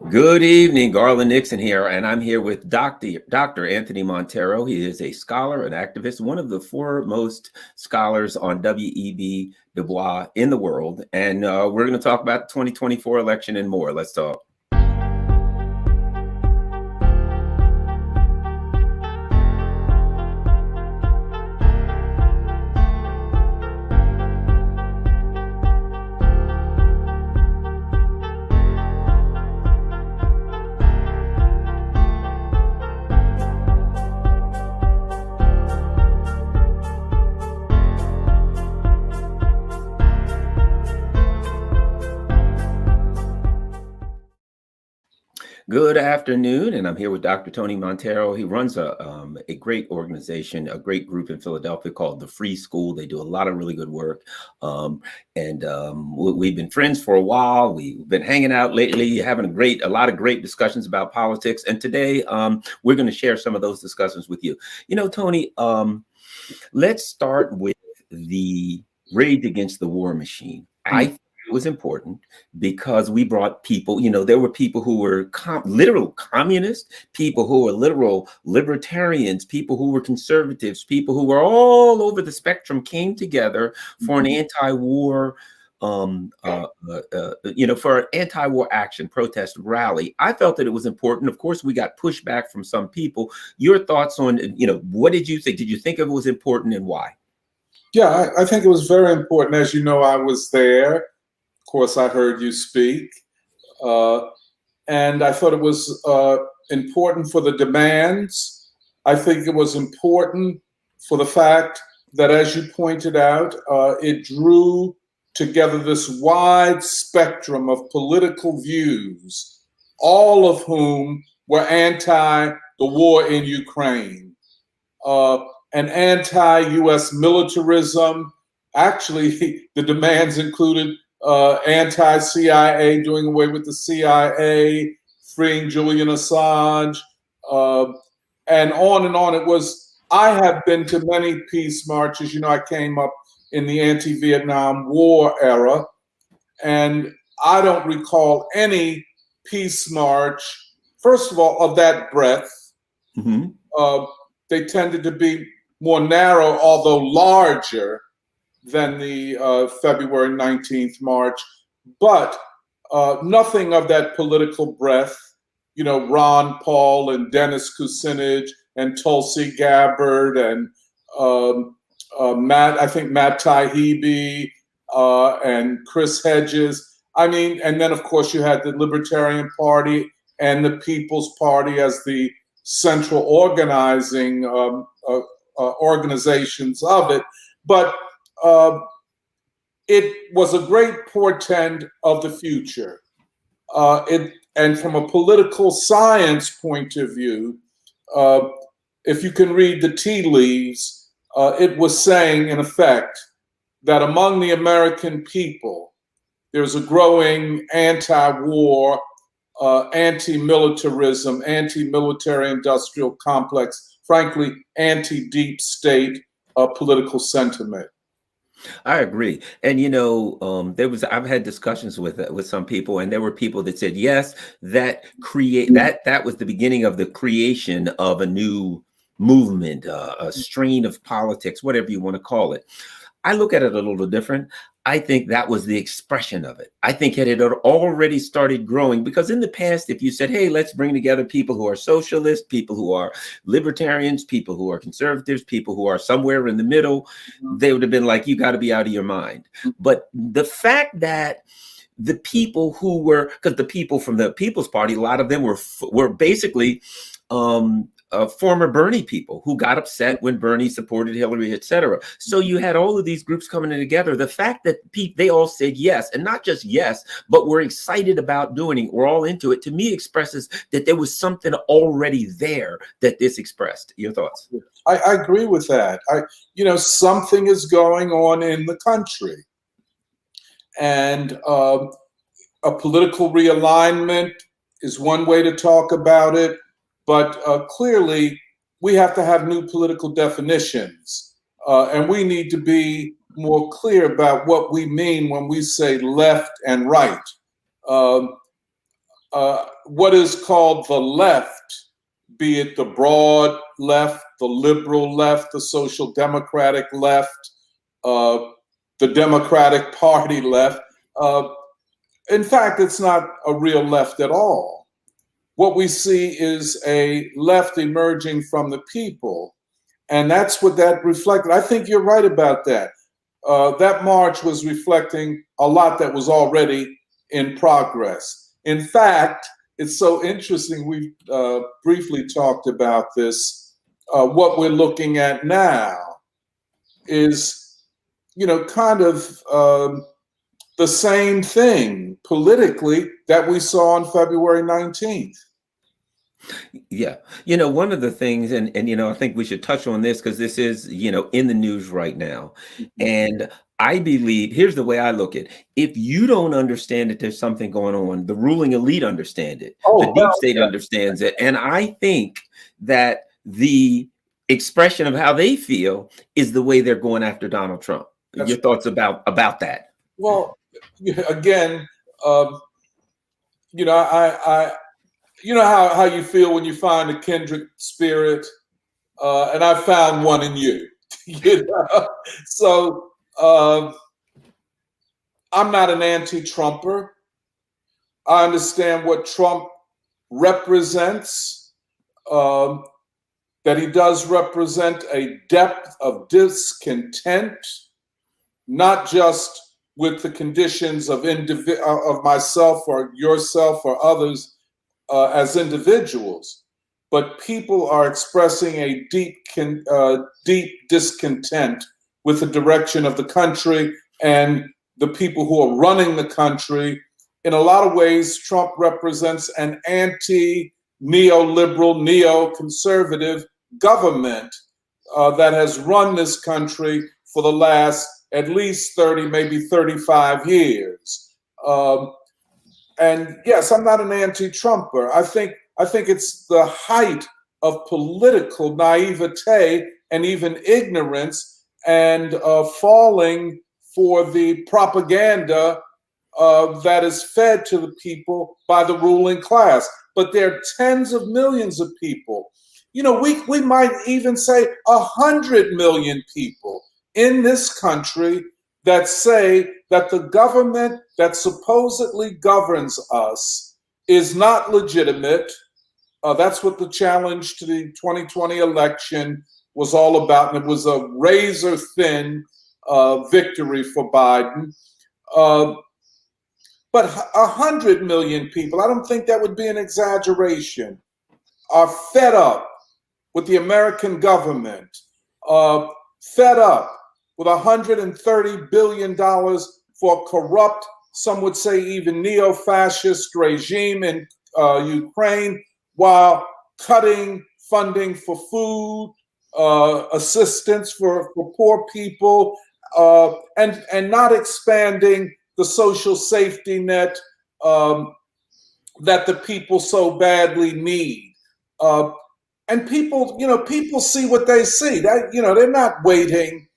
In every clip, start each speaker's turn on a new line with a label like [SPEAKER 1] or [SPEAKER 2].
[SPEAKER 1] Good evening, Garland Nixon here, and I'm here with Dr. Anthony Montero. He is a scholar, an activist, one of the foremost scholars on W.E.B. Du Bois in the world. And we're going to talk about the 2024 election and more. Let's talk. Good afternoon, and I'm here with Dr. Tony Montero. He runs a great organization, a great group in Philadelphia called the Free School. They do a lot of really good work, we've been friends for a while. We've been hanging out lately, having a lot of great discussions about politics. And today, we're going to share some of those discussions with you. You know, Tony, let's start with the Rage Against the War Machine. I think it was important because we brought people, there were people who were literal communists, people who were literal libertarians, people who were conservatives, people who were all over the spectrum came together for an anti-war, for an anti-war action, protest, rally. I felt that it was important. Of course, we got pushback from some people. Your thoughts on, what did you think? Did you think it was important and why?
[SPEAKER 2] Yeah, I think it was very important. As you know, I was there. Of course, I heard you speak. And I thought it was important for the demands. I think it was important for the fact that, as you pointed out, it drew together this wide spectrum of political views, all of whom were anti the war in Ukraine, and anti-US militarism. Actually, the demands included anti-CIA, doing away with the CIA, freeing Julian Assange, and on and on. I have been to many peace marches. I came up in the anti-Vietnam War era, and I don't recall any peace march, first of all, of that breadth. Mm-hmm. They tended to be more narrow, although larger than the February 19th march, but nothing of that political breadth. Ron Paul and Dennis Kucinich and Tulsi Gabbard and Matt Taibbi and Chris Hedges. And then of course you had the Libertarian Party and the People's Party as the central organizing organizations of it. But it was a great portend of the future. And from a political science point of view, if you can read the tea leaves, it was saying, in effect, that among the American people, there's a growing anti-war, anti-militarism, anti-military industrial complex, frankly, anti-deep state political sentiment.
[SPEAKER 1] I agree. And, I've had discussions with some people, and there were people that said, yes, that was the beginning of the creation of a new movement, a strain of politics, whatever you want to call it. I look at it a little different. I think that was the expression of it. I think it had already started growing, because in the past, if you said, hey, let's bring together people who are socialists, people who are libertarians, people who are conservatives, people who are somewhere in the middle, they would have been like, you got to be out of your mind. But the fact that the people who were, because the people from the People's Party, a lot of them were basically former Bernie people who got upset when Bernie supported Hillary, etc. So you had all of these groups coming in together. The fact that they all said yes, and not just yes, but were excited about doing it, we're all into it, to me expresses that there was something already there that this expressed. Your thoughts?
[SPEAKER 2] I agree with that. Something is going on in the country. And a political realignment is one way to talk about it. But clearly, we have to have new political definitions. And we need to be more clear about what we mean when we say left and right. what is called the left, be it the broad left, the liberal left, the social democratic left, the Democratic Party left. In fact, it's not a real left at all. What we see is a left emerging from the people. And that's what that reflected. I think you're right about that. That march was reflecting a lot that was already in progress. In fact, it's so interesting. We've briefly talked about this. What we're looking at now is, kind of the same thing politically that we saw on February 19th.
[SPEAKER 1] Yeah. One of the things, and I think we should touch on this because this is, in the news right now. And I believe, here's the way I look at it. If you don't understand that there's something going on, the ruling elite understand it. The deep state understands it. And I think that the expression of how they feel is the way they're going after Donald Trump. Your thoughts about that?
[SPEAKER 2] Well, again, you know how you feel when you find a kindred spirit, and I found one in you. So I'm not an anti-Trumper. I understand what Trump represents, that he does represent a depth of discontent, not just with the conditions of myself or yourself or others as individuals, but people are expressing a deep discontent with the direction of the country and the people who are running the country. In a lot of ways, Trump represents an anti-neoliberal, neoconservative government that has run this country for the last at least 30, maybe 35 years. And yes, I'm not an anti-Trumper. I think it's the height of political naivete and even ignorance and falling for the propaganda that is fed to the people by the ruling class. But there are tens of millions of people. We might even say 100 million people in this country that say that the government that supposedly governs us is not legitimate. That's what the challenge to the 2020 election was all about. And it was a razor thin victory for Biden. But 100 million people, I don't think that would be an exaggeration, are fed up with the American government, fed up with $130 billion for a corrupt, some would say even neo-fascist regime in Ukraine, while cutting funding for food, assistance for poor people, and not expanding the social safety net that the people so badly need. And people see what they see. That they're not waiting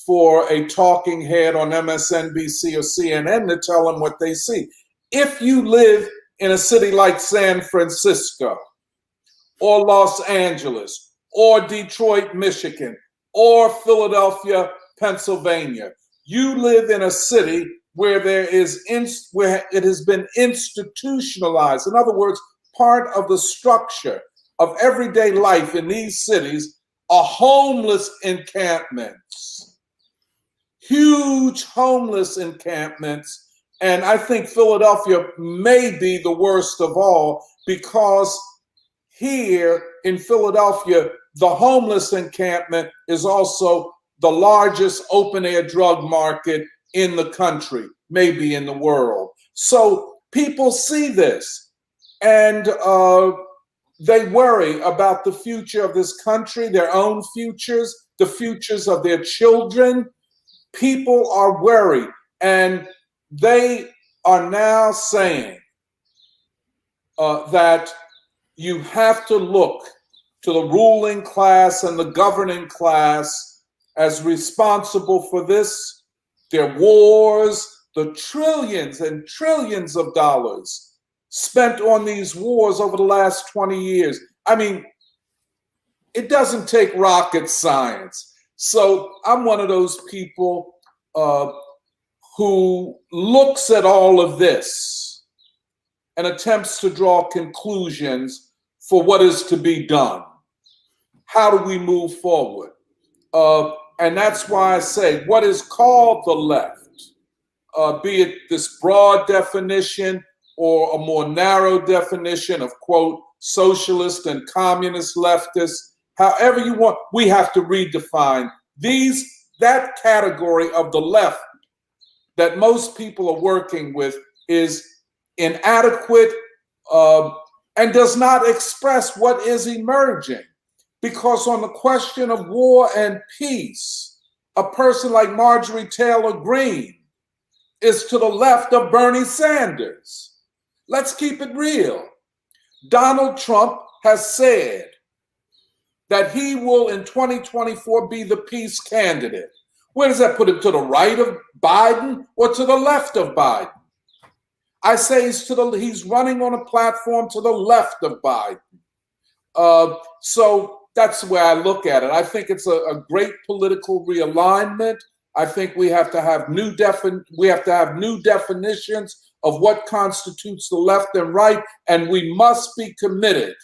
[SPEAKER 2] for a talking head on MSNBC or CNN to tell them what they see. If you live in a city like San Francisco or Los Angeles or Detroit, Michigan, or Philadelphia, Pennsylvania, you live in a city where where it has been institutionalized. In other words, part of the structure of everyday life in these cities are homeless encampments, huge homeless encampments. And I think Philadelphia may be the worst of all, because here in Philadelphia, the homeless encampment is also the largest open-air drug market in the country, maybe in the world. So people see this, and they worry about the future of this country, their own futures, the futures of their children. People are worried, and they are now saying that you have to look to the ruling class and the governing class as responsible for this, their wars, the trillions and trillions of dollars spent on these wars over the last 20 years. I mean, it doesn't take rocket science. So I'm one of those people who looks at all of this and attempts to draw conclusions for what is to be done. How do we move forward? And that's why I say what is called the left, be it this broad definition or a more narrow definition of, quote, socialist and communist leftists, however you want, we have to redefine that category of the left that most people are working with is inadequate and does not express what is emerging. Because on the question of war and peace, a person like Marjorie Taylor Greene is to the left of Bernie Sanders. Let's keep it real. Donald Trump has said that he will in 2024 be the peace candidate. Where does that put him? To the right of Biden or to the left of Biden? I say he's running on a platform to the left of Biden. So that's the way I look at it. I think it's a great political realignment. I think we have to have new definitions of what constitutes the left and right, and we must be committed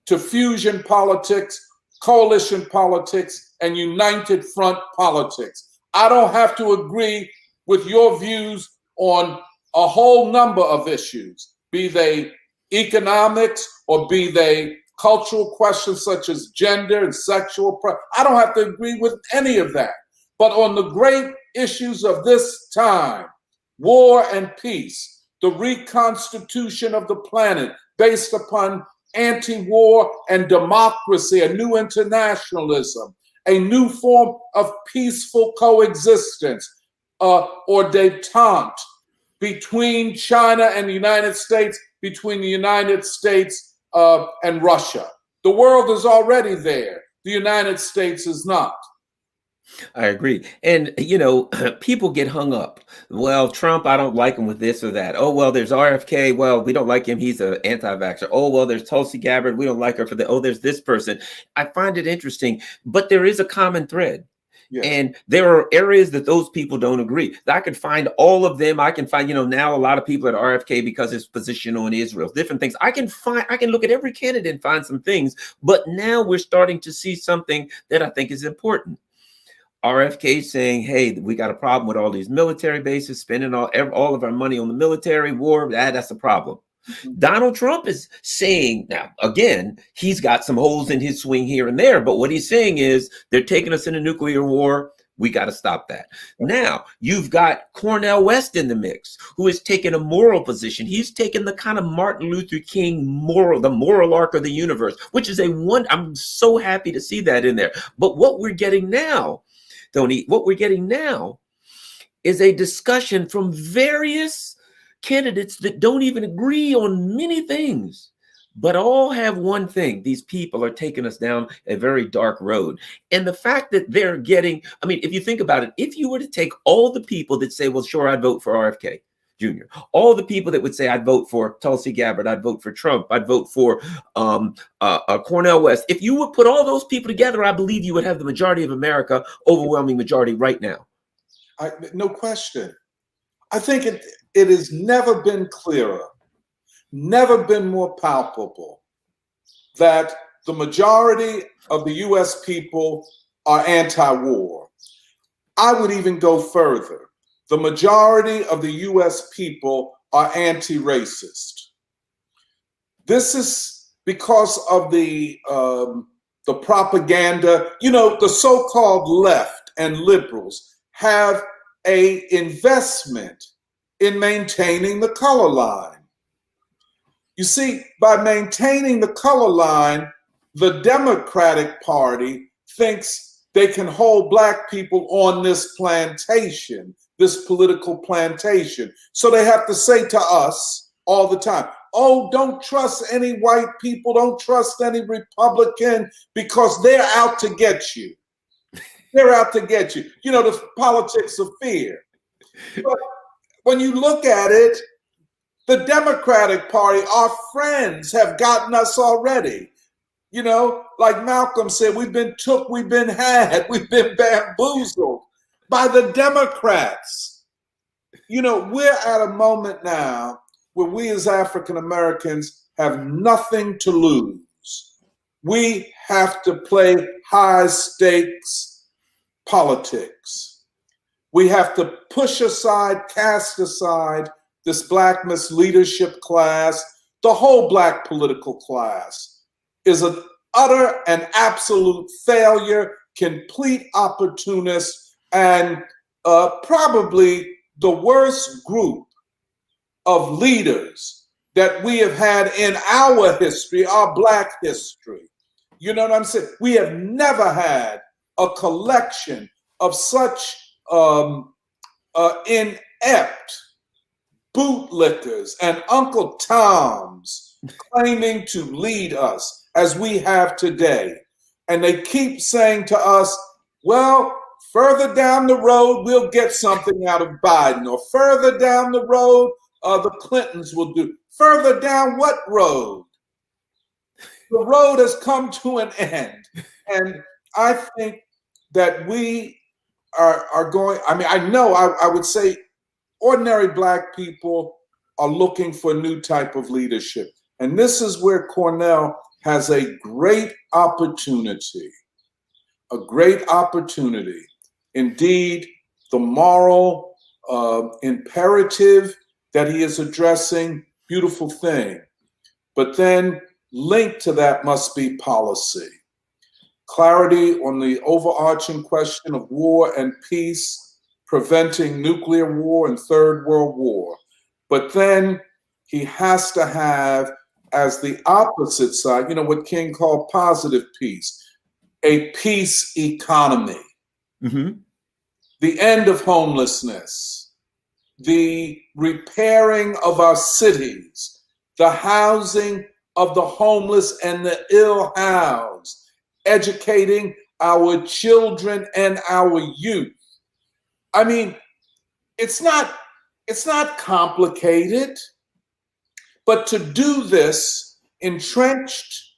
[SPEAKER 2] to fusion politics, coalition politics, and united front politics. I don't have to agree with your views on a whole number of issues, be they economics or be they cultural questions such as gender and sexual. I don't have to agree with any of that. But on the great issues of this time, war and peace, the reconstitution of the planet based upon anti-war and democracy, a new internationalism, a new form of peaceful coexistence or détente between China and the United States, between the United States and Russia. The world is already there. The United States is not.
[SPEAKER 1] I agree. And, people get hung up. Well, Trump, I don't like him with this or that. Oh, well, there's RFK. Well, we don't like him. He's an anti-vaxxer. Oh, well, there's Tulsi Gabbard. We don't like her for that. Oh, there's this person. I find it interesting, but there is a common thread. Yes. And there are areas that those people don't agree. I could find all of them. I can find, now a lot of people at RFK because his position on Israel, different things. I can look at every candidate and find some things, but now we're starting to see something that I think is important. RFK saying, hey, we got a problem with all these military bases, spending all of our money on the military war. That's a problem. Mm-hmm. Donald Trump is saying, now, again, he's got some holes in his swing here and there, but what he's saying is they're taking us in a nuclear war. We got to stop that. Now, you've got Cornel West in the mix, who is taking a moral position. He's taken the kind of Martin Luther King the moral arc of the universe, which is I'm so happy to see that in there. But what we're getting now, Tony, what we're getting now is a discussion from various candidates that don't even agree on many things, but all have one thing. These people are taking us down a very dark road. And the fact that they're getting, if you think about it, if you were to take all the people that say, well, sure, I'd vote for RFK Jr., all the people that would say, I'd vote for Tulsi Gabbard, I'd vote for Trump, I'd vote for Cornel West. If you would put all those people together, I believe you would have the majority of America, overwhelming majority right now.
[SPEAKER 2] No question. I think it has never been clearer, never been more palpable that the majority of the US people are anti-war. I would even go further. The majority of the US people are anti-racist. This is because of the propaganda. The so-called left and liberals have an investment in maintaining the color line. You see, by maintaining the color line, the Democratic Party thinks they can hold Black people on this plantation, this political plantation. So they have to say to us all the time, oh, don't trust any white people, don't trust any Republican, because they're out to get you. They're out to get you. The politics of fear. But when you look at it, The Democratic Party, our friends, have gotten us already. You know, like Malcolm said, we've been took, we've been had, we've been bamboozled by the Democrats. You know, we're at a moment now where we as African Americans have nothing to lose. We have to play high stakes politics. We have to push aside, cast aside this black misleadership class. The whole black political class is an utter and absolute failure, complete opportunist, and probably the worst group of leaders that we have had in our history, our black history. You know what I'm saying? We have never had a collection of such inept bootlickers and Uncle Toms claiming to lead us as we have today. And they keep saying to us, well, further down the road, we'll get something out of Biden, or further down the road, the Clintons will do. Further down what road? The road has come to an end. And I think that we are going, I mean, I know I would say ordinary black people are looking for a new type of leadership. And this is where Cornell has a great opportunity, a great opportunity. Indeed, the moral imperative that he is addressing, beautiful thing. But then linked to that must be policy. Clarity on the overarching question of war and peace, preventing nuclear war and Third World War. But then he has to have, as the opposite side, you know, what King called positive peace, a peace economy.
[SPEAKER 1] Mm-hmm.
[SPEAKER 2] The end of homelessness, the repairing of our cities, the housing of the homeless and the ill-housed, educating our children and our youth. I mean, it's not complicated, but to do this, entrenched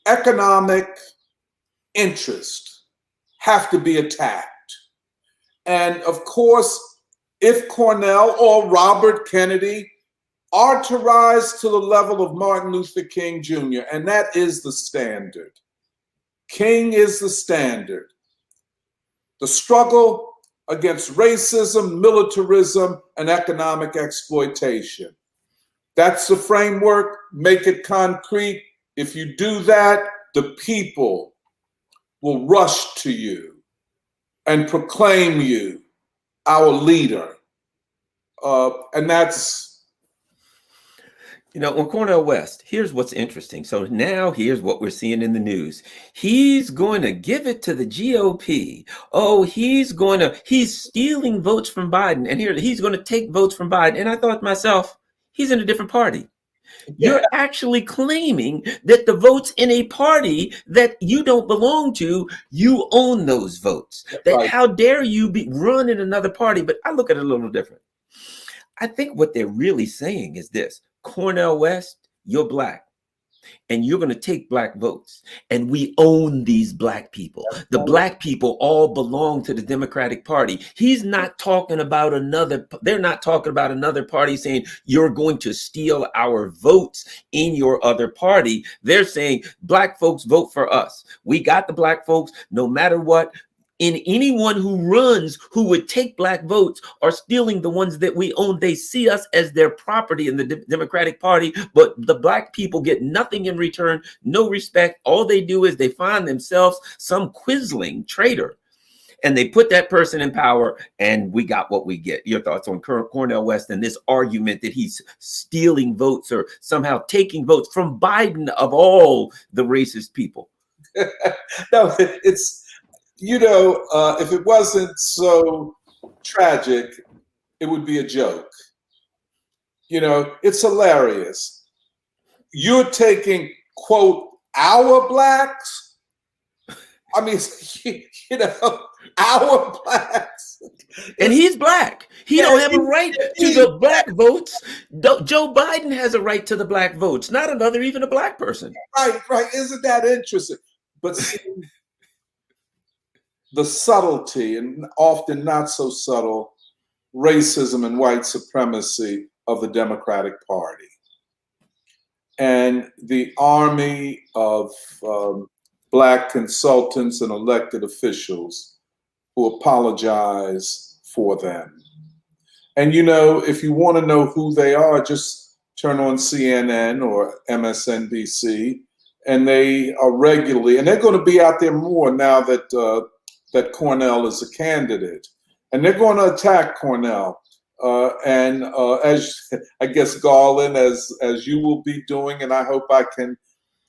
[SPEAKER 2] economic interests have to be attacked. And of course, if Cornell or Robert Kennedy are to rise to the level of Martin Luther King Jr., and that is the standard. King is the standard. The struggle against racism, militarism, and economic exploitation. That's the framework. Make it concrete. If you do that, the people will rush to you and proclaim you our leader. And that's...
[SPEAKER 1] You know, on Cornel West, here's what's interesting. So now here's what we're seeing in the news. He's going to give it to the GOP. Oh, he's stealing votes from Biden. And here, he's going to take votes from Biden. And I thought to myself, he's in a different party.
[SPEAKER 2] Yeah.
[SPEAKER 1] You're actually claiming that the votes in a party that you don't belong to, you own those votes. That
[SPEAKER 2] Right.
[SPEAKER 1] How dare you run in another party? But I look at it a little different. I think what they're really saying is this: Cornel West, you're black, and you're going to take black votes, and we own these black people. The black people all belong to the Democratic Party. He's not talking about they're not talking about another party saying you're going to steal our votes in your other party. They're saying black folks vote for us. We got the black folks no matter what. In anyone who runs who would take black votes are stealing the ones that we own. They see us as their property in the Democratic Party, but the black people get nothing in return, no respect. All they do is they find themselves some quisling traitor, and they put that person in power, and we got what we get. Your thoughts on Cornel West and this argument that he's stealing votes or somehow taking votes from Biden of all the racist people?
[SPEAKER 2] No, it's... You know, if it wasn't so tragic, it would be a joke. You know, it's hilarious. You're taking, quote, our blacks. I mean, you know, our blacks.
[SPEAKER 1] And he's black. He
[SPEAKER 2] Yeah,
[SPEAKER 1] don't have a right to the black votes. Joe Biden has a right to the black votes, not another, even a black person.
[SPEAKER 2] right. Isn't that interesting? But see, the subtlety, and often not so subtle, racism and white supremacy of the Democratic Party. And the army of black consultants and elected officials who apologize for them. And if you want to know who they are, just turn on CNN or MSNBC, and they are regularly, and they're going to be out there more now that that Cornell is a candidate, and they're going to attack Cornell. And as I guess Garland, as you will be doing, and I hope I can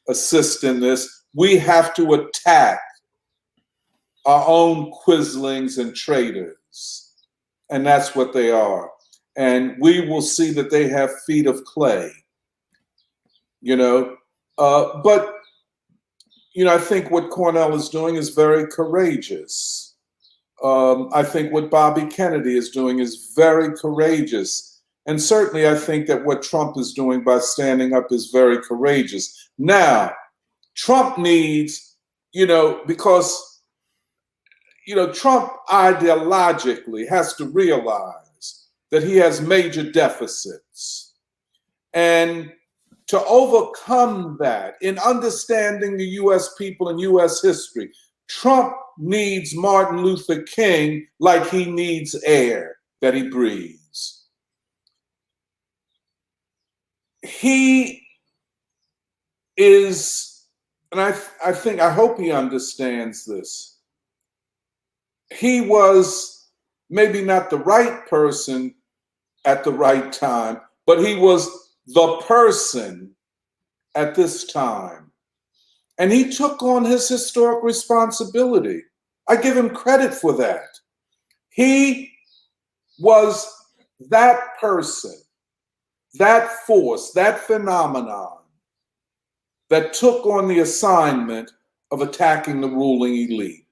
[SPEAKER 2] assist in this, we have to attack our own quislings and traitors, and that's what they are. And we will see that they have feet of clay, But I think what Cornell is doing is very courageous. I think what Bobby Kennedy is doing is very courageous. And certainly I think that what Trump is doing by standing up is very courageous. Now, Trump needs, because, Trump ideologically has to realize that he has major deficits. And to overcome that, in understanding the US people and US history, Trump needs Martin Luther King like he needs air that he breathes. He is, and I hope he understands this. He was maybe not the right person at the right time, but he was the person at this time. And he took on his historic responsibility. I give him credit for that. He was that person, that force, that phenomenon that took on the assignment of attacking the ruling elite.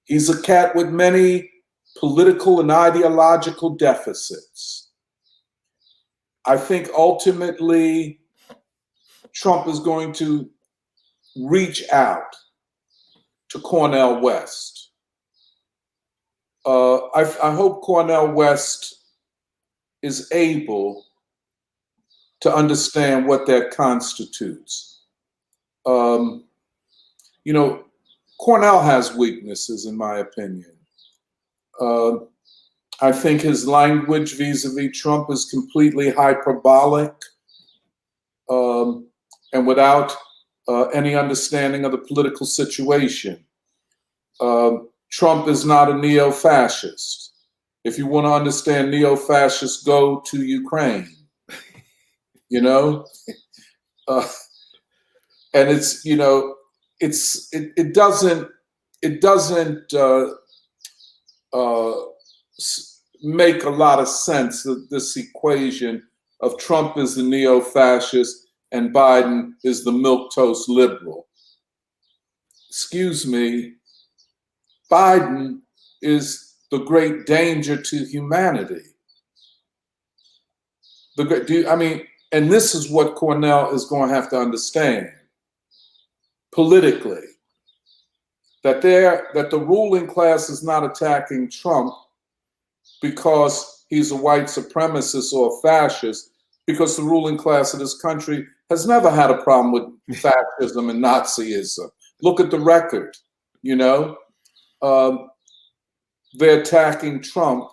[SPEAKER 2] He's a cat with many political and ideological deficits. I think ultimately Trump is going to reach out to Cornel West. I hope Cornel West is able to understand what that constitutes. Cornel has weaknesses, in my opinion. I think his language vis-a-vis Trump is completely hyperbolic, and without any understanding of the political situation. Trump is not a neo-fascist. If you want to understand neo-fascists, go to Ukraine. And it's it doesn't make a lot of sense that this equation of Trump is the neo-fascist and Biden is the milquetoast liberal. Excuse me, Biden is the great danger to humanity. And this is what Cornel is going to have to understand politically, that the ruling class is not attacking Trump because he's a white supremacist or a fascist, because the ruling class of this country has never had a problem with fascism and Nazism. Look at the record, They're attacking Trump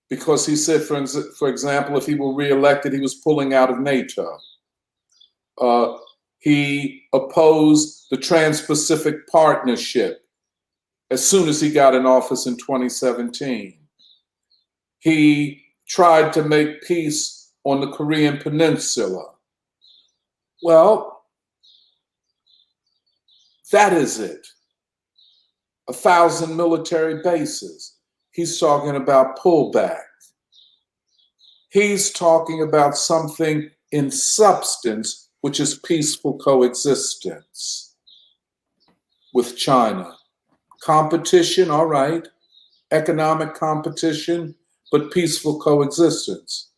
[SPEAKER 2] because he said, for example, if he were reelected, he was pulling out of NATO. He opposed the Trans-Pacific Partnership as soon as he got in office in 2017. He tried to make peace on the Korean Peninsula. Well, that is it. 1,000 military bases. He's talking about pullback. He's talking about something in substance, which is peaceful coexistence with China. Competition, all right. Economic competition, but peaceful coexistence.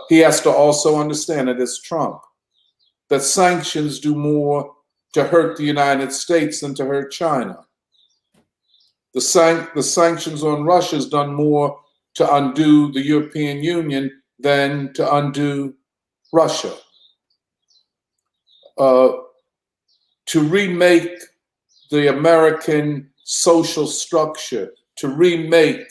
[SPEAKER 2] He has to also understand that as Trump, that sanctions do more to hurt the United States than to hurt China. The sanctions on Russia has done more to undo the European Union than to undo Russia. To remake the American social structure, to remake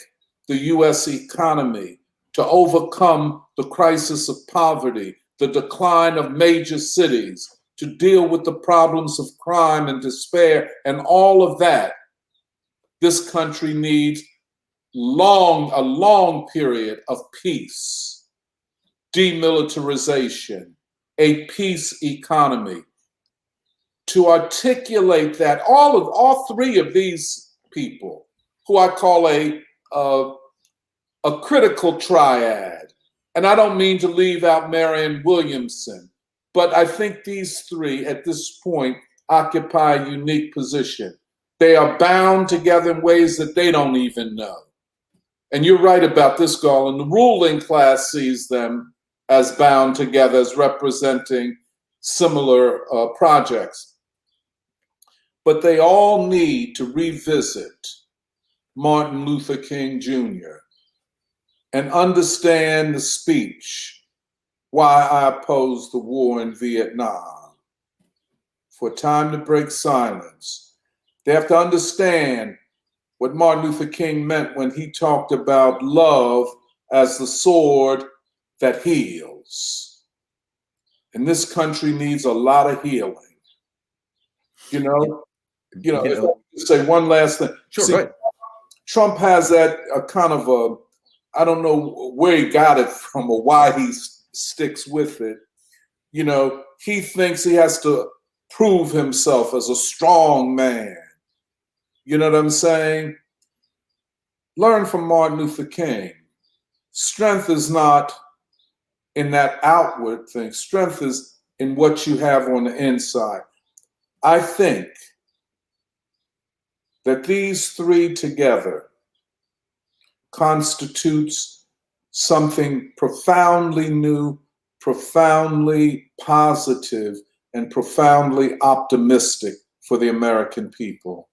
[SPEAKER 2] the US economy, to overcome the crisis of poverty, the decline of major cities, to deal with the problems of crime and despair and all of that, this country needs a long period of peace, demilitarization, a peace economy. To articulate that, all three of these people, who I call a critical triad, and I don't mean to leave out Marianne Williamson, but I think these three at this point occupy a unique position. They are bound together in ways that they don't even know. And you're right about this, Garland. The ruling class sees them as bound together, as representing similar projects. But they all need to revisit Martin Luther King Jr. and understand the speech, Why I Oppose the War in Vietnam. For time to break silence. They have to understand what Martin Luther King meant when he talked about love as the sword that heals. And this country needs a lot of healing. If I could say one last thing.
[SPEAKER 1] Sure,
[SPEAKER 2] See,
[SPEAKER 1] go ahead.
[SPEAKER 2] Trump has that kind of I don't know where he got it from or why he sticks with it. He thinks he has to prove himself as a strong man. You know what I'm saying? Learn from Martin Luther King. Strength is not in that outward thing. Strength is in what you have on the inside. I think that these three together constitutes something profoundly new, profoundly positive, and profoundly optimistic for the American people.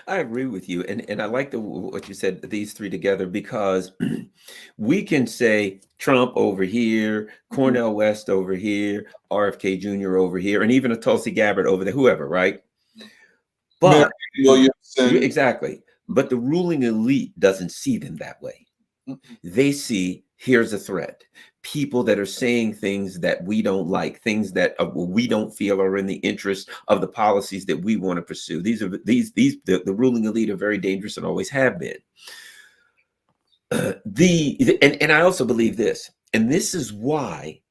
[SPEAKER 1] I agree with you, and I like what you said, these three together, because we can say Trump over here, Cornel West over here, RFK Jr. over here, and even a Tulsi Gabbard over there, whoever, right? But exactly. But the ruling elite doesn't see them that way. They see, here's a threat. People that are saying things that we don't like, things that we don't feel are in the interest of the policies that we want to pursue. The ruling elite are very dangerous and always have been. And I also believe this, and this is why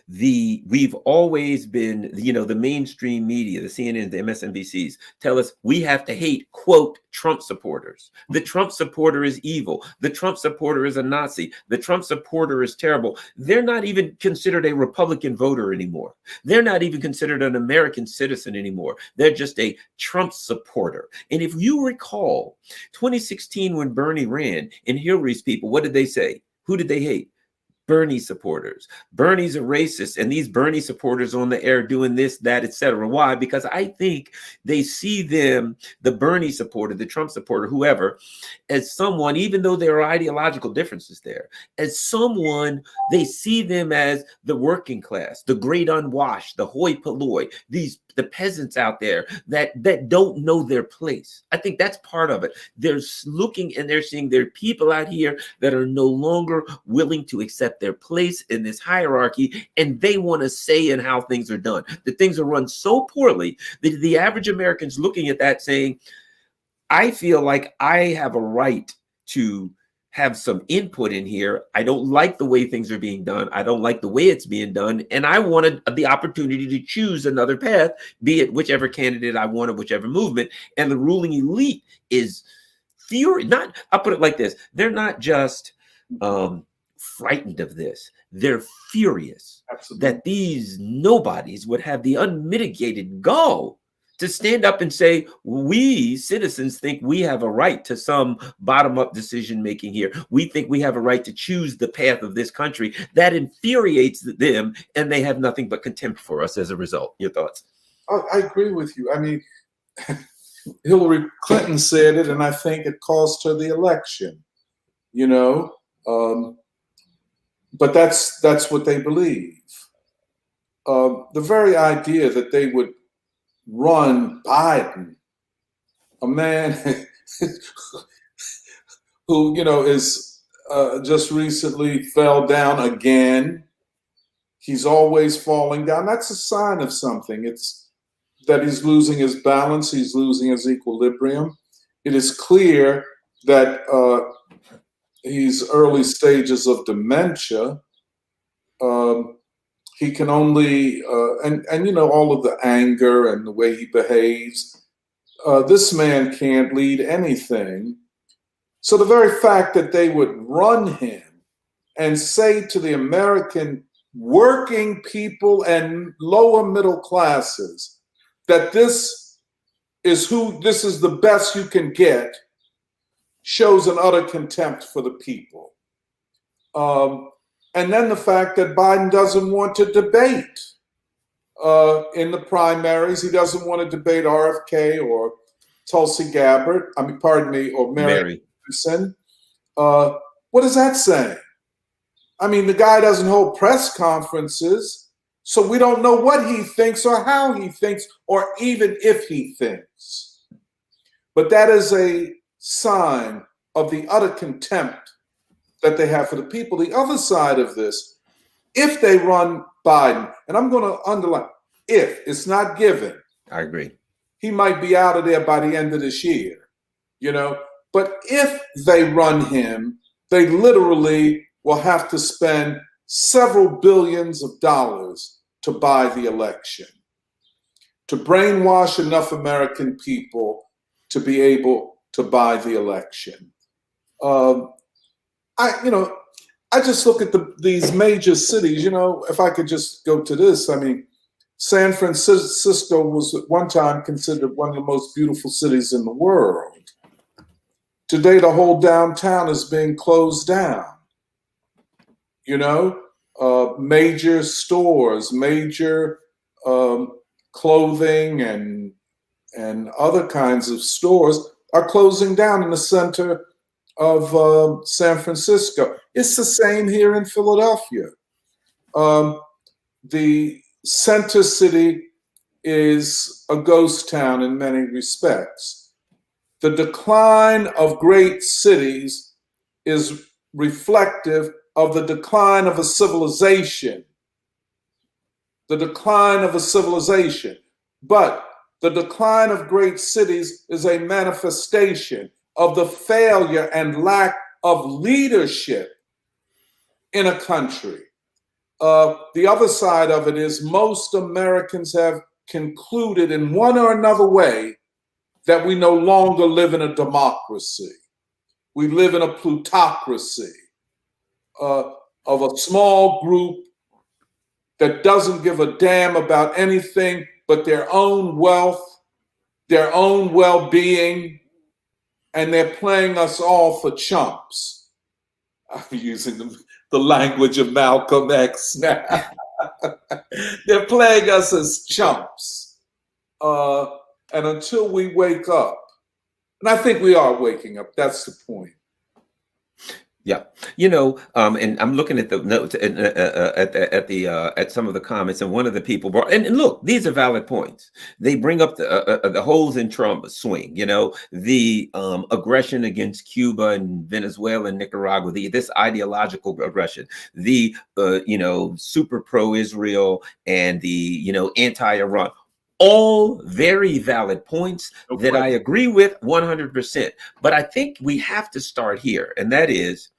[SPEAKER 1] we've always been, the mainstream media, the CNN, the MSNBCs tell us we have to hate, quote, Trump supporters. The Trump supporter is evil. The Trump supporter is a Nazi. The Trump supporter is terrible. They're not even considered a Republican voter anymore. They're not even considered an American citizen anymore. They're just a Trump supporter. And if you recall 2016, when Bernie ran and Hillary's people, what did they say? Who did they hate? Bernie supporters. Bernie's a racist, and these Bernie supporters on the air doing this, that, etc. Why? Because I think they see them, the Bernie supporter, the Trump supporter, whoever, as someone, even though there are ideological differences there, as someone, they see them as the working class, the great unwashed, the hoi polloi, the peasants out there that don't know their place. I think that's part of it. They're looking and they're seeing there are people out here that are no longer willing to accept their place in this hierarchy, and they want to say in how things are done. That things are run so poorly that the average American's looking at that saying, I feel like I have a right to have some input in here. I don't like the way things are being done. I don't like the way it's being done. And I wanted the opportunity to choose another path, be it whichever candidate I wanted, whichever movement. And the ruling elite is furious. I'll put it like this. They're not just frightened of this. They're furious.
[SPEAKER 2] Absolutely.
[SPEAKER 1] That these nobodies would have the unmitigated gall to stand up and say, we citizens think we have a right to some bottom-up decision making here. We think we have a right to choose the path of this country. That infuriates them, and they have nothing but contempt for us as a result. Your thoughts?
[SPEAKER 2] I agree with you. I mean, Hillary Clinton said it, and I think it cost her the election, you know. But that's what they believe. The very idea that they would run Biden, a man who, you know, is just recently fell down again. He's always falling down. That's a sign of something. It's that he's losing his balance. He's losing his equilibrium. It is clear that he's early stages of dementia. He can only, and you know, all of the anger and the way he behaves, this man can't lead anything. So the very fact that they would run him and say to the American working people and lower middle classes that this is the best you can get, shows an utter contempt for the people. And then the fact that Biden doesn't want to debate in the primaries. He doesn't want to debate RFK or Tulsi Gabbard. I mean, pardon me, or Mary Anderson. What is that saying? I mean, the guy doesn't hold press conferences, so we don't know what he thinks or how he thinks or even if he thinks. But that is a sign of the utter contempt that they have for the people. The other side of this, if they run Biden, and I'm going to underline, if, it's not given.
[SPEAKER 1] I agree.
[SPEAKER 2] He might be out of there by the end of this year, you know. But if they run him, they literally will have to spend several billions of dollars to buy the election, to brainwash enough American people to be able to buy the election. I just look at these major cities, you know, if I could just go to this, I mean, San Francisco was at one time considered one of the most beautiful cities in the world. Today, the whole downtown is being closed down. You know, major stores, major clothing and other kinds of stores are closing down in the center of San Francisco. It's the same here in Philadelphia. The center city is a ghost town in many respects. The decline of great cities is reflective of the decline of a civilization. The decline of a civilization. But the decline of great cities is a manifestation of the failure and lack of leadership in a country. The other side of it is most Americans have concluded in one or another way that we no longer live in a democracy. We live in a plutocracy of a small group that doesn't give a damn about anything but their own wealth, their own well-being, and they're playing us all for chumps. I'm using the language of Malcolm X now. They're playing us as chumps. And until we wake up, and I think we are waking up, that's the point.
[SPEAKER 1] Yeah, you know, and I'm looking at the notes at some of the comments, and one of the people brought, and look, these are valid points. They bring up the holes in Trump swing, you know, the aggression against Cuba and Venezuela and Nicaragua, this ideological aggression, the you know, super pro-Israel and the, you know, anti-Iran. All very valid points that I agree with 100%. But I think we have to start here, and that is,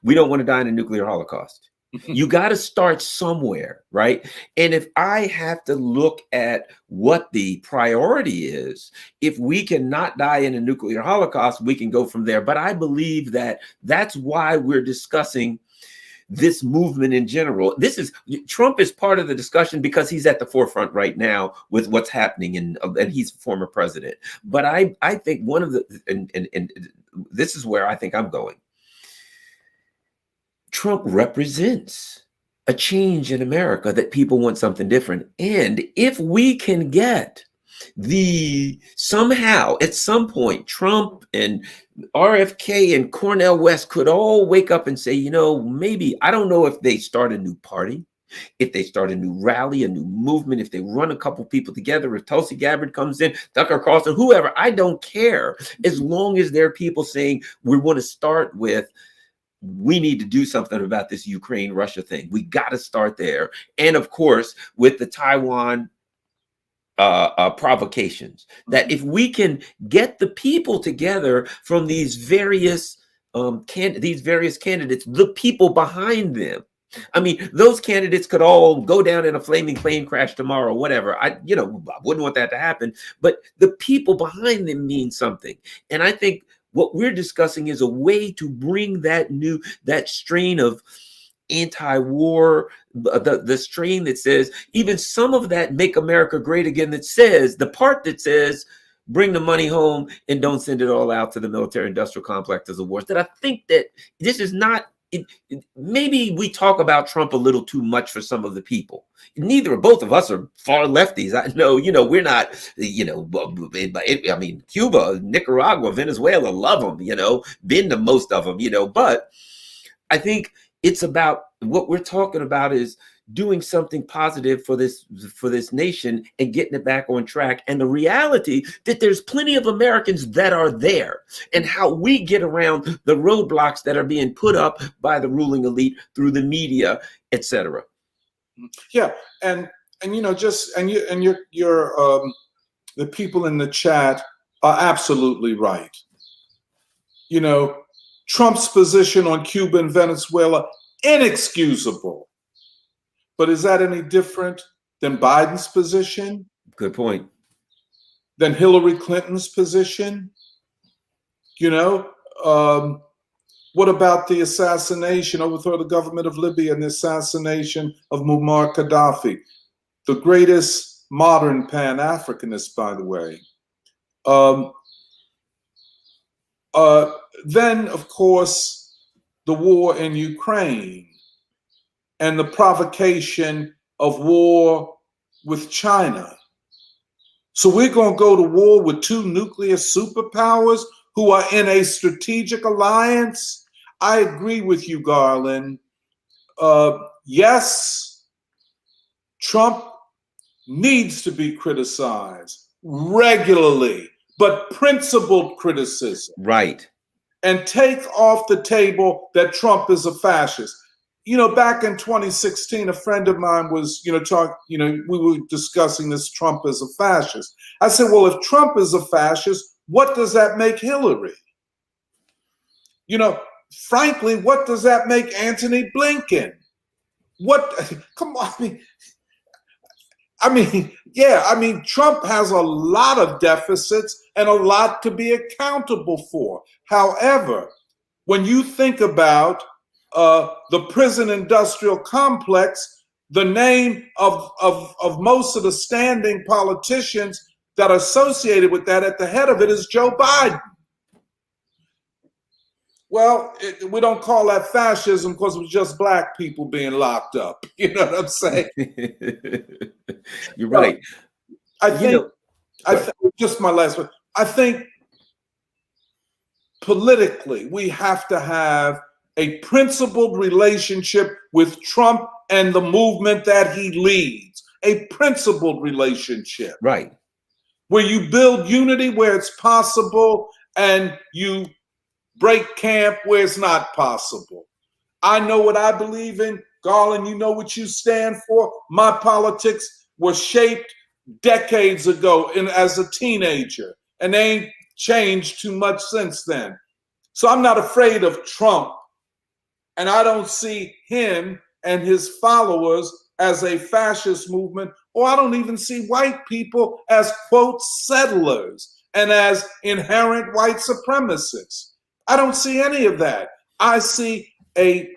[SPEAKER 1] we don't want to die in a nuclear holocaust. You got to start somewhere, right? And if I have to look at what the priority is, if we cannot die in a nuclear holocaust, we can go from there. But I believe that that's why we're discussing this movement in general. Trump is part of the discussion because he's at the forefront right now with what's happening, and he's a former president. But I think one of the, and this is where I think I'm going. Trump represents a change in America, that people want something different. And if we can get somehow at some point, Trump and RFK and Cornel West could all wake up and say, maybe, I don't know if they start a new party, if they start a new rally, a new movement, if they run a couple people together, if Tulsi Gabbard comes in, Tucker Carlson, whoever, I don't care. As long as there are people saying, we want to start with, we need to do something about this Ukraine-Russia thing. We got to start there. And of course, with the Taiwan provocations, that if we can get the people together from these various candidates, the people behind them. I mean, those candidates could all go down in a flaming plane crash tomorrow, whatever. I wouldn't want that to happen. But the people behind them mean something. And I think what we're discussing is a way to bring that strain of anti-war, the strain that says, even some of that Make America Great Again, that says, the part that says, bring the money home and don't send it all out to the military industrial complex as a war. That I think that this is not, maybe we talk about Trump a little too much for some of the people. Neither or both of us are far lefties. I know, we're not, I mean, Cuba, Nicaragua, Venezuela, love them, been to most of them, but I think it's about, what we're talking about is doing something positive for this nation and getting it back on track. And the reality that there's plenty of Americans that are there, and how we get around the roadblocks that are being put up by the ruling elite through the media, etc.
[SPEAKER 2] Yeah, and your the people in the chat are absolutely right. Trump's position on Cuba and Venezuela, inexcusable. But is that any different than Biden's position?
[SPEAKER 1] Good point.
[SPEAKER 2] Than Hillary Clinton's position? What about the assassination, overthrow the government of Libya, and the assassination of Muammar Gaddafi, the greatest modern Pan-Africanist, by the way? Then, of course, the war in Ukraine and the provocation of war with China. So we're going to go to war with two nuclear superpowers who are in a strategic alliance? I agree with you, Garland. Yes, Trump needs to be criticized regularly, but principled criticism.
[SPEAKER 1] Right.
[SPEAKER 2] And take off the table that Trump is a fascist. Back in 2016, a friend of mine was, we were discussing this, Trump is a fascist. I said, well, if Trump is a fascist, what does that make Hillary? Frankly, what does that make Antony Blinken? Come on, Trump has a lot of deficits and a lot to be accountable for. However, when you think about the prison industrial complex, the name of most of the standing politicians that are associated with that, at the head of it is Joe Biden. Well, we don't call that fascism because it was just black people being locked up. You know what I'm saying?
[SPEAKER 1] You're right.
[SPEAKER 2] I think, just my last one, I think politically we have to have a principled relationship with Trump and the movement that he leads. A principled relationship.
[SPEAKER 1] Right. Where
[SPEAKER 2] you build unity where it's possible and you break camp where it's not possible. I know what I believe in. Garland, you know what you stand for. My politics was shaped decades ago as a teenager, and they ain't changed too much since then. So I'm not afraid of Trump, and I don't see him and his followers as a fascist movement, or I don't even see white people as, quote, settlers and as inherent white supremacists. I don't see any of that. I see a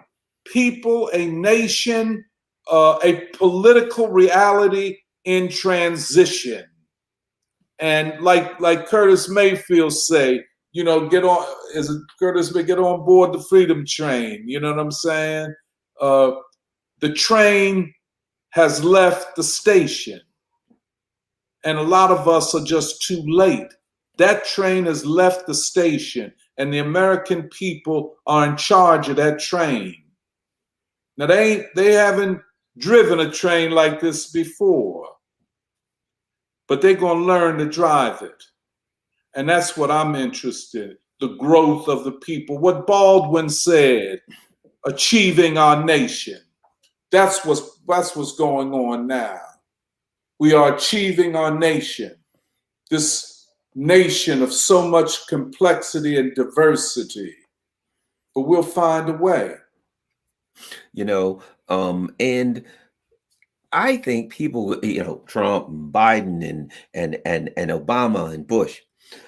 [SPEAKER 2] people, a nation, a political reality in transition. And like Curtis Mayfield say, you know, get on, is it Curtis May, get on board the freedom train. You know what I'm saying? The train has left the station, and a lot of us are just too late. That train has left the station, and the American people are in charge of that train. Now they haven't driven a train like this before, but they're gonna learn to drive it. And that's what I'm interested in, the growth of the people. What Baldwin said, achieving our nation. That's what's going on now. We are achieving our nation, this nation of so much complexity and diversity, but we'll find a way.
[SPEAKER 1] You know, and I think people, you know, Trump and Biden and Obama and Bush,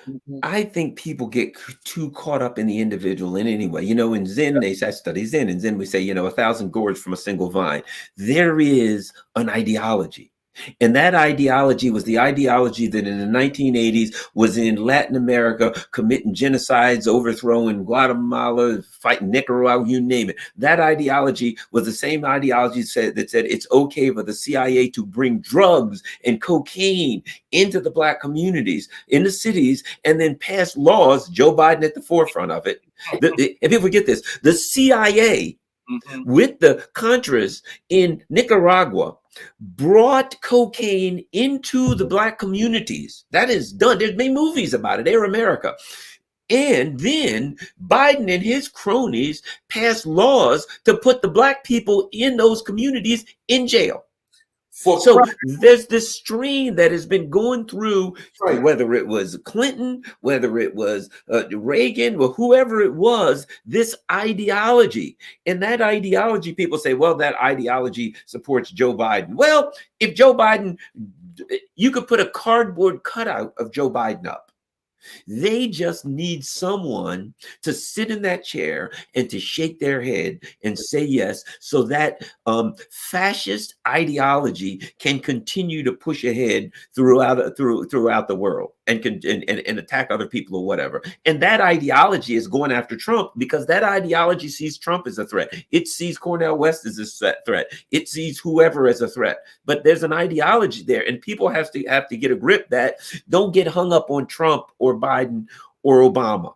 [SPEAKER 2] Mhm.
[SPEAKER 1] I think people get too caught up in the individual in any way. You know, in Zen, I study Zen, and Zen we say, you know, 1,000 gourds from a single vine. There is an ideology. And that ideology was the ideology that in the 1980s was in Latin America, committing genocides, overthrowing Guatemala, fighting Nicaragua, you name it. That ideology was the same ideology that said it's okay for the CIA to bring drugs and cocaine into the Black communities in the cities and then pass laws, Joe Biden at the forefront of it. If people forget this, the CIA with the Contras in Nicaragua brought cocaine into the Black communities. That is done. There's made movies about it. Air America. And then Biden and his cronies passed laws to put the Black people in those communities in jail. So there's this stream that has been going through,
[SPEAKER 2] Right.
[SPEAKER 1] whether it was Clinton, whether it was Reagan, or whoever it was, this ideology. And that ideology, people say, well, that ideology supports Joe Biden. Well, if Joe Biden, you could put a cardboard cutout of Joe Biden up. They just need someone to sit in that chair and to shake their head and say yes, so that fascist ideology can continue to push ahead throughout the world and attack other people or whatever. And that ideology is going after Trump because that ideology sees Trump as a threat. It sees Cornel West as a threat. It sees whoever as a threat. But there's an ideology there, and people have to get a grip that don't get hung up on Trump or Biden or Obama,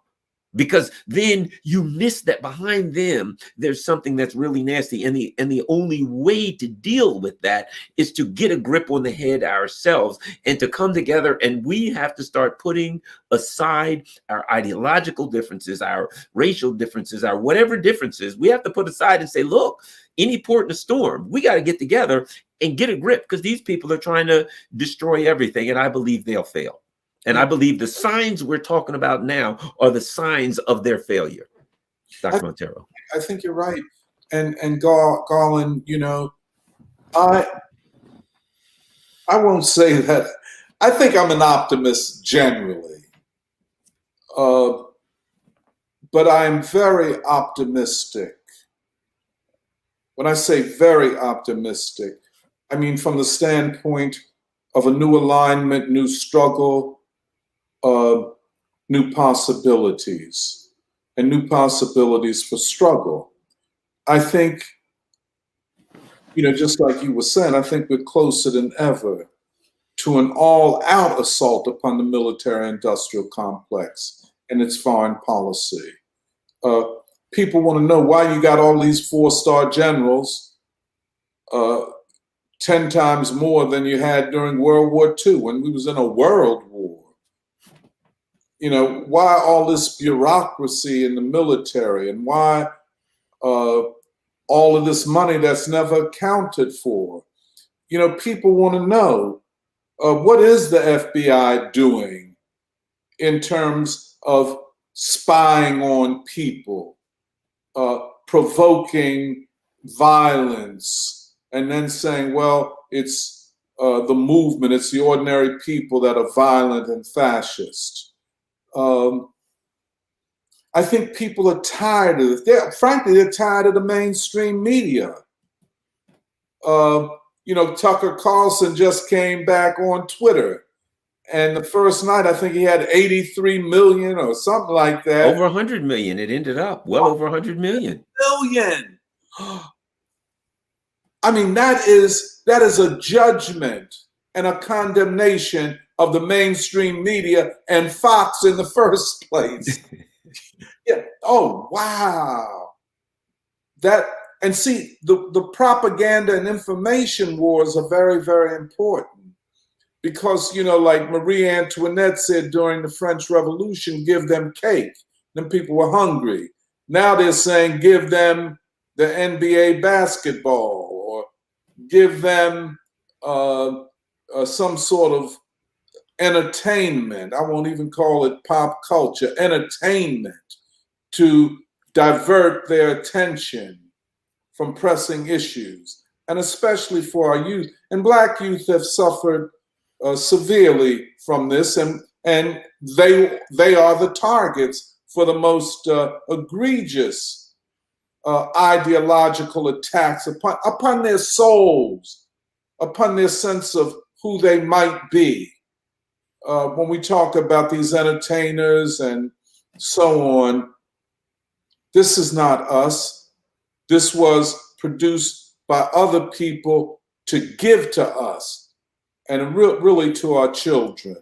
[SPEAKER 1] because then you miss that behind them there's something that's really nasty. And the only way to deal with that is to get a grip on the head ourselves and to come together. And we have to start putting aside our ideological differences, our racial differences, our whatever differences. We have to put aside and say, look, any port in a storm, we got to get together and get a grip, because these people are trying to destroy everything, and I believe they'll fail. And I believe the signs we're talking about now are the signs of their failure. Dr. Montero.
[SPEAKER 2] I think you're right. And Garland, you know, I won't say that. I think I'm an optimist generally. But I'm very optimistic. When I say very optimistic, I mean from the standpoint of a new alignment, new struggle, new possibilities, and new possibilities for struggle. I think, you know, just like you were saying, I think we're closer than ever to an all-out assault upon the military-industrial complex and its foreign policy. People want to know why you got all these four-star generals, 10 times more than you had during World War II, when we was in a world war. You know, why all this bureaucracy in the military, and why all of this money that's never accounted for? You know, people want to know, what is the FBI doing in terms of spying on people, provoking violence, and then saying, well, it's the movement, it's the ordinary people that are violent and fascist. I think people are tired of it. Frankly, they're tired of the mainstream media. Tucker Carlson just came back on Twitter. And the first night, I think he had 83 million or something like that.
[SPEAKER 1] Over 100 million. It ended up well over 100 million.
[SPEAKER 2] Million. I mean, that is a judgment and a condemnation of the mainstream media and Fox in the first place. Yeah. Oh, wow. And see, the propaganda and information wars are very, very important. Because, like Marie Antoinette said during the French Revolution, give them cake. Then people were hungry. Now they're saying give them the NBA basketball, or give them some sort of entertainment. I won't even call it pop culture, entertainment, to divert their attention from pressing issues, and especially for our youth. And Black youth have suffered severely from this, and they are the targets for the most egregious ideological attacks upon their souls, upon their sense of who they might be. When we talk about these entertainers and so on, this is not us. This was produced by other people to give to us, and really to our children.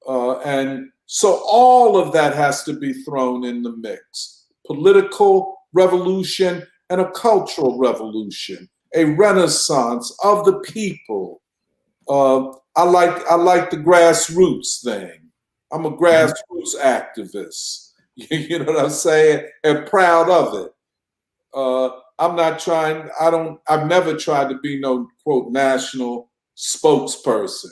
[SPEAKER 2] And so all of that has to be thrown in the mix. Political revolution and a cultural revolution, a renaissance of the people. I like the grassroots thing. I'm a grassroots activist. You know what I'm saying? And proud of it. I've never tried to be no, quote, national spokesperson.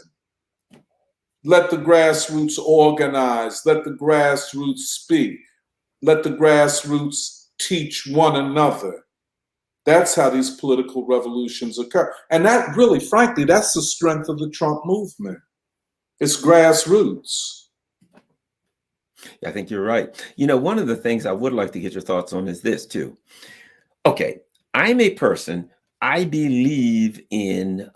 [SPEAKER 2] Let the grassroots organize. Let the grassroots speak. Let the grassroots teach one another. That's how these political revolutions occur. And that really, frankly, that's the strength of the Trump movement. It's grassroots.
[SPEAKER 1] I think you're right. One of the things I would like to get your thoughts on is this too. Okay, I'm a person, I believe in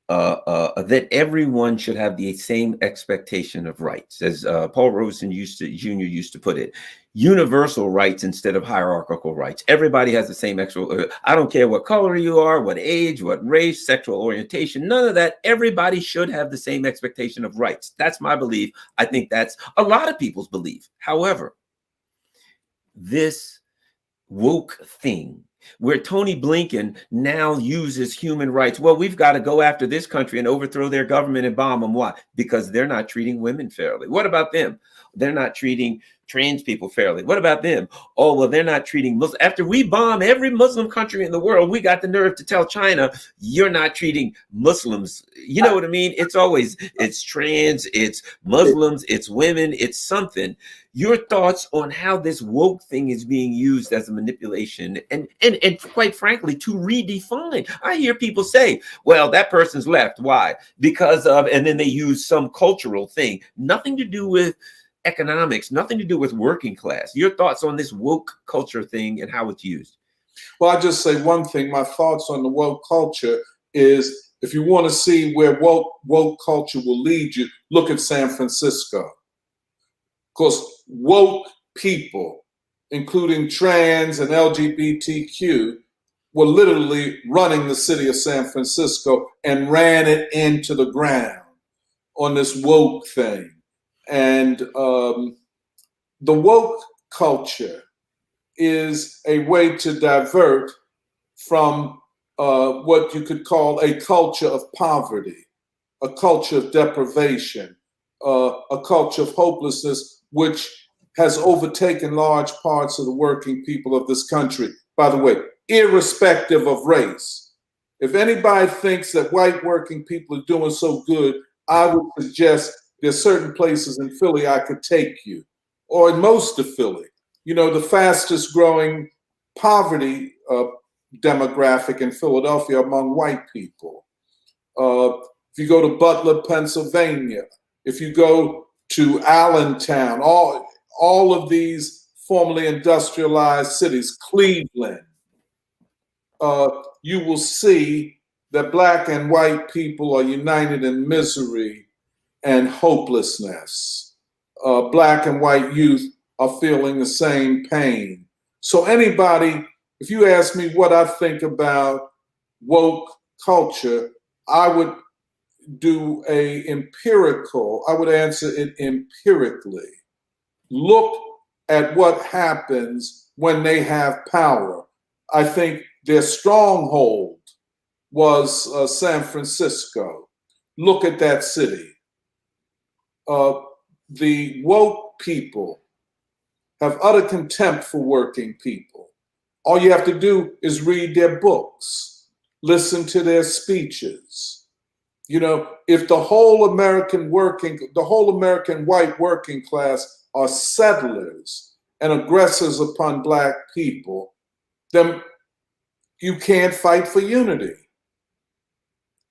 [SPEAKER 1] that everyone should have the same expectation of rights, as Paul Robeson Jr. used to put it. Universal rights instead of hierarchical rights. Everybody has the same I don't care what color you are, what age, what race, sexual orientation, none of that. Everybody should have the same expectation of rights. That's my belief. I think that's a lot of people's belief. However, this woke thing, where Tony Blinken now uses human rights. Well, we've got to go after this country and overthrow their government and bomb them. Why? Because they're not treating women fairly. What about them? They're not treating trans people fairly. What about them? Oh, well, they're not treating Muslims. After we bomb every Muslim country in the world, we got the nerve to tell China, you're not treating Muslims. You know what I mean? It's trans, it's Muslims, it's women, it's something. Your thoughts on how this woke thing is being used as a manipulation and quite frankly, to redefine. I hear people say, well, that person's left. Why? Because of, and then they use some cultural thing, nothing to do with economics, nothing to do with working class. Your thoughts on this woke culture thing and how it's used?
[SPEAKER 2] Well, I just say one thing. My thoughts on the woke culture is, if you want to see where woke culture will lead you, look at San Francisco. Because woke people, including trans and LGBTQ, were literally running the city of San Francisco and ran it into the ground on this woke thing. And the woke culture is a way to divert from what you could call a culture of poverty, a culture of deprivation, a culture of hopelessness, which has overtaken large parts of the working people of this country. By the way, irrespective of race. If anybody thinks that white working people are doing so good, I would suggest there's certain places in Philly I could take you, or in most of Philly. The fastest growing poverty demographic in Philadelphia among white people. If you go to Butler, Pennsylvania, if you go to Allentown, all of these formerly industrialized cities, Cleveland, you will see that black and white people are united in misery and hopelessness. Black and white youth are feeling the same pain. So anybody, if you ask me what I think about woke culture, I would I would answer it empirically. Look at what happens when they have power. I think their stronghold was San Francisco. Look at that city. The woke people have utter contempt for working people. All you have to do is read their books, listen to their speeches. You know, if the whole American white working class are settlers and aggressors upon black people, then you can't fight for unity.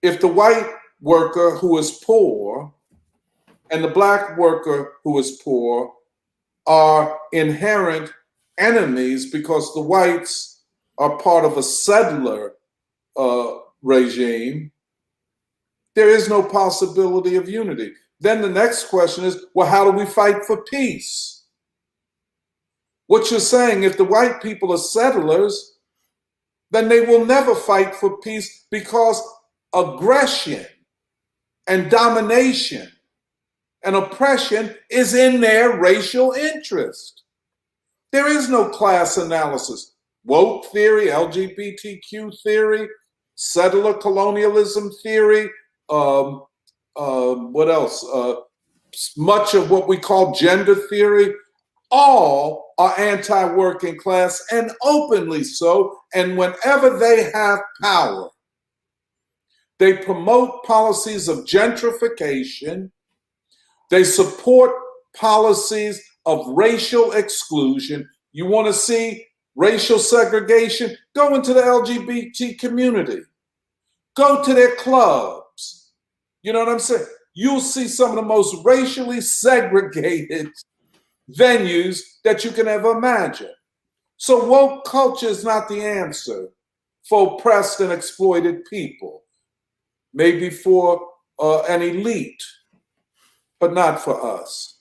[SPEAKER 2] If the white worker who is poor and the black worker who is poor are inherent enemies because the whites are part of a settler regime, there is no possibility of unity. Then the next question is, well, how do we fight for peace? What you're saying, if the white people are settlers, then they will never fight for peace because aggression and domination and oppression is in their racial interest. There is no class analysis. Woke theory, LGBTQ theory, settler colonialism theory, what else? Much of what we call gender theory, all are anti-working class and openly so. And whenever they have power, they promote policies of gentrification. They support policies of racial exclusion. You want to see racial segregation? Go into the LGBT community. Go to their clubs. You know what I'm saying? You'll see some of the most racially segregated venues that you can ever imagine. So woke culture is not the answer for oppressed and exploited people. Maybe for an elite, but not for us.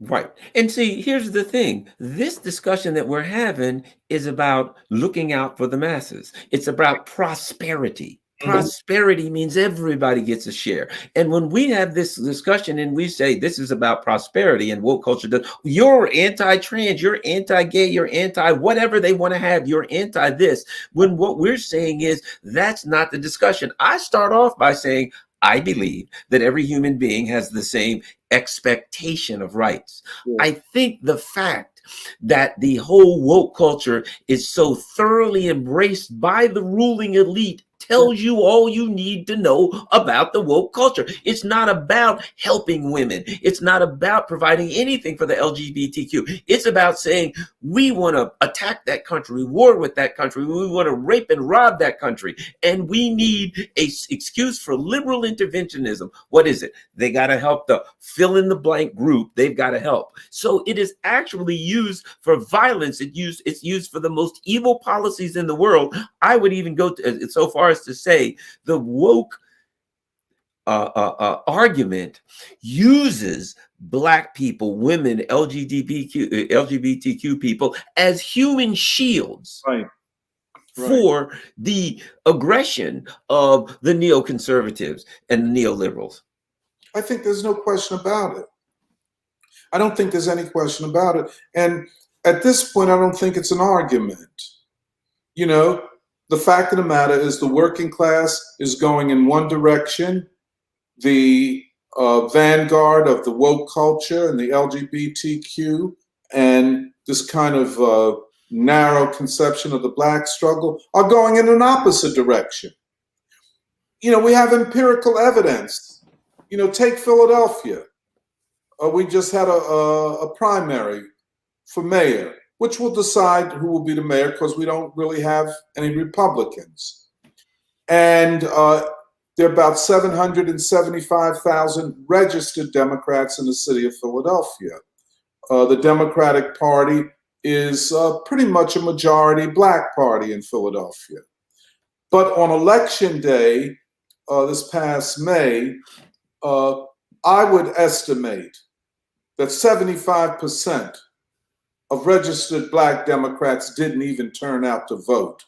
[SPEAKER 1] Right. And see, here's the thing. This discussion that we're having is about looking out for the masses. It's about prosperity. Prosperity means everybody gets a share. And when we have this discussion and we say this is about prosperity and woke culture, you're anti-trans, you're anti-gay, you're anti-whatever they want to have, you're anti-this. When what we're saying is that's not the discussion. I start off by saying, I believe that every human being has the same expectation of rights. Yeah. I think the fact that the whole woke culture is so thoroughly embraced by the ruling elite tells you all you need to know about the woke culture. It's not about helping women. It's not about providing anything for the LGBTQ. It's about saying we want to attack that country, war with that country. We want to rape and rob that country. And we need an excuse for liberal interventionism. What is it? They got to help the fill in the blank group. They've got to help. So it is actually used for violence. It's used for the most evil policies in the world. I would even go so far as to say the woke argument uses Black people, women, LGBTQ people as human shields.
[SPEAKER 2] Right.
[SPEAKER 1] For the aggression of the neoconservatives and the neoliberals.
[SPEAKER 2] I think there's no question about it. I don't think there's any question about it. And at this point, I don't think it's an argument. You know, the fact of the matter is the working class is going in one direction. The vanguard of the woke culture and the LGBTQ and this kind of narrow conception of the Black struggle are going in an opposite direction. You know, we have empirical evidence. You know, take Philadelphia. We just had a primary for mayor, which will decide who will be the mayor because we don't really have any Republicans. And there are about 775,000 registered Democrats in the city of Philadelphia. The Democratic Party is pretty much a majority black party in Philadelphia. But on election day, this past May, I would estimate that 75% of registered black Democrats didn't even turn out to vote.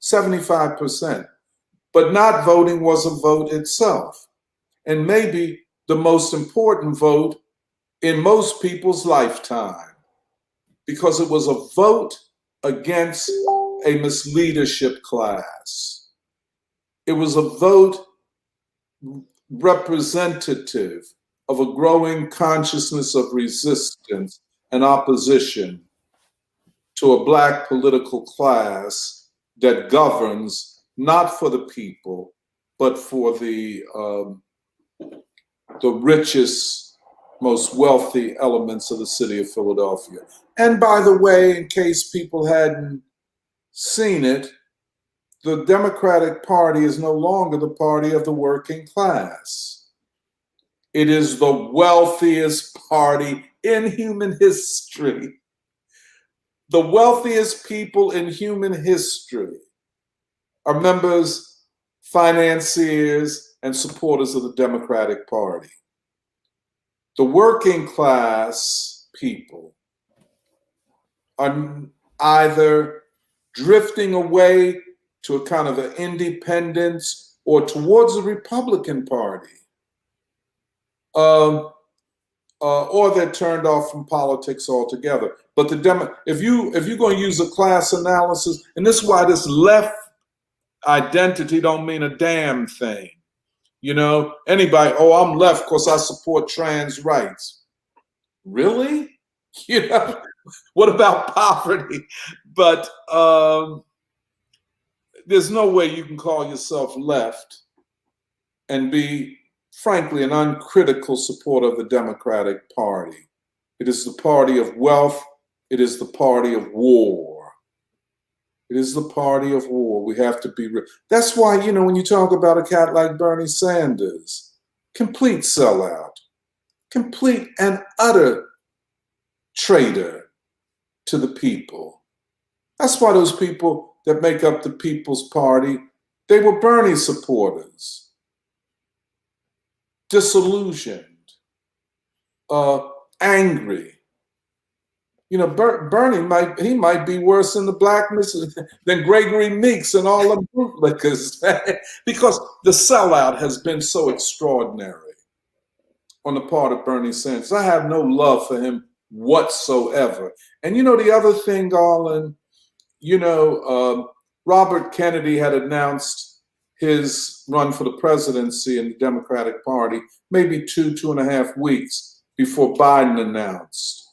[SPEAKER 2] 75%. But not voting was a vote itself. And maybe the most important vote in most people's lifetime, because it was a vote against a misleadership class. It was a vote representative of a growing consciousness of resistance and opposition to a black political class that governs not for the people, but for the richest, most wealthy elements of the city of Philadelphia. And by the way, in case people hadn't seen it, the Democratic Party is no longer the party of the working class. It is the wealthiest party in human history. The wealthiest people in human history are members, financiers, and supporters of the Democratic Party. The working class people are either drifting away to a kind of an independence or towards the Republican Party, or they're turned off from politics altogether. But if you're going to use a class analysis, and this is why this left identity don't mean a damn thing. You know, anybody, oh, I'm left because I support trans rights. Really? You know, what about poverty? But there's no way you can call yourself left and be, frankly, an uncritical supporter of the Democratic Party. It is the party of wealth. It is the party of war. It is the party of war. We have to be real. That's why, you know, when you talk about a cat like Bernie Sanders, complete sellout, complete and utter traitor to the people. That's why those people that make up the People's Party, they were Bernie supporters, disillusioned, angry. You know, Bernie might be worse in the blackness than Gregory Meeks and all the bootlickers, because the sellout has been so extraordinary on the part of Bernie Sanders. I have no love for him whatsoever. And you know, the other thing, Garland, you know, Robert Kennedy had announced his run for the presidency in the Democratic Party maybe 2.5 weeks before Biden announced.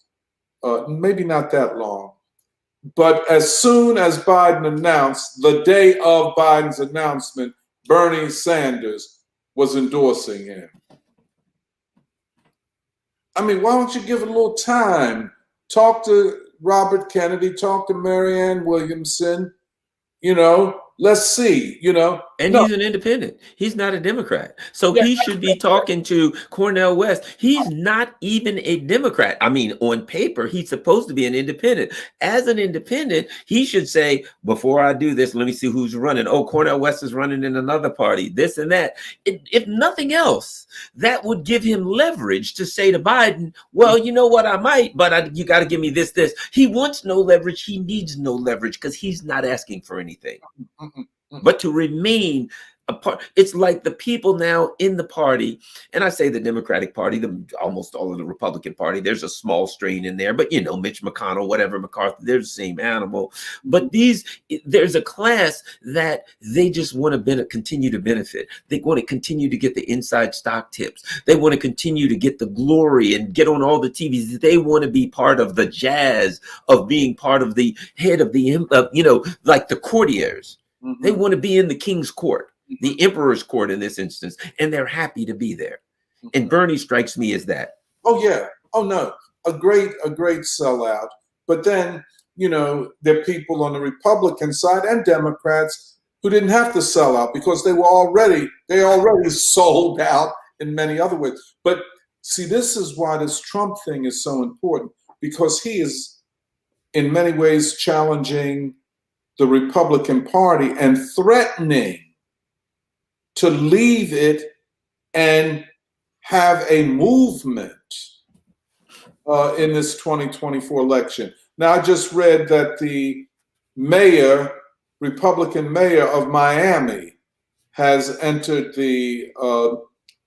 [SPEAKER 2] Maybe not that long. But as soon as Biden announced, the day of Biden's announcement, Bernie Sanders was endorsing him. I mean, why don't you give it a little time? Talk to Robert Kennedy, talk to Marianne Williamson, you know, let's see, you know.
[SPEAKER 1] And he's an independent. He's not a Democrat. So he should be talking to Cornel West. He's not even a Democrat. I mean, on paper, he's supposed to be an independent. As an independent, he should say, before I do this, let me see who's running. Oh, Cornel West is running in another party, this and that. If nothing else, that would give him leverage to say to Biden, well, you know what, I might, but you got to give me this. He wants no leverage. He needs no leverage because he's not asking for anything. But to remain a part, it's like the people now in the party, and I say the Democratic Party, almost all of the Republican Party, there's a small strain in there, but you know, Mitch McConnell, whatever, McCarthy, they're the same animal. But there's a class that they just want to continue to benefit. They want to continue to get the inside stock tips. They want to continue to get the glory and get on all the TVs. They want to be part of the jazz of being part of the head of the, you know, like the courtiers. Mm-hmm. They want to be in the king's court, the emperor's court in this instance, and they're happy to be there. Mm-hmm. And Bernie strikes me as that.
[SPEAKER 2] Oh, yeah. Oh, no. A great sellout. But then, you know, there are people on the Republican side and Democrats who didn't have to sell out because they already sold out in many other ways. But See, this is why this Trump thing is so important, because he is in many ways challenging the Republican Party and threatening to leave it and have a movement in this 2024 election. Now, I just read that the mayor, Republican mayor of Miami, has entered the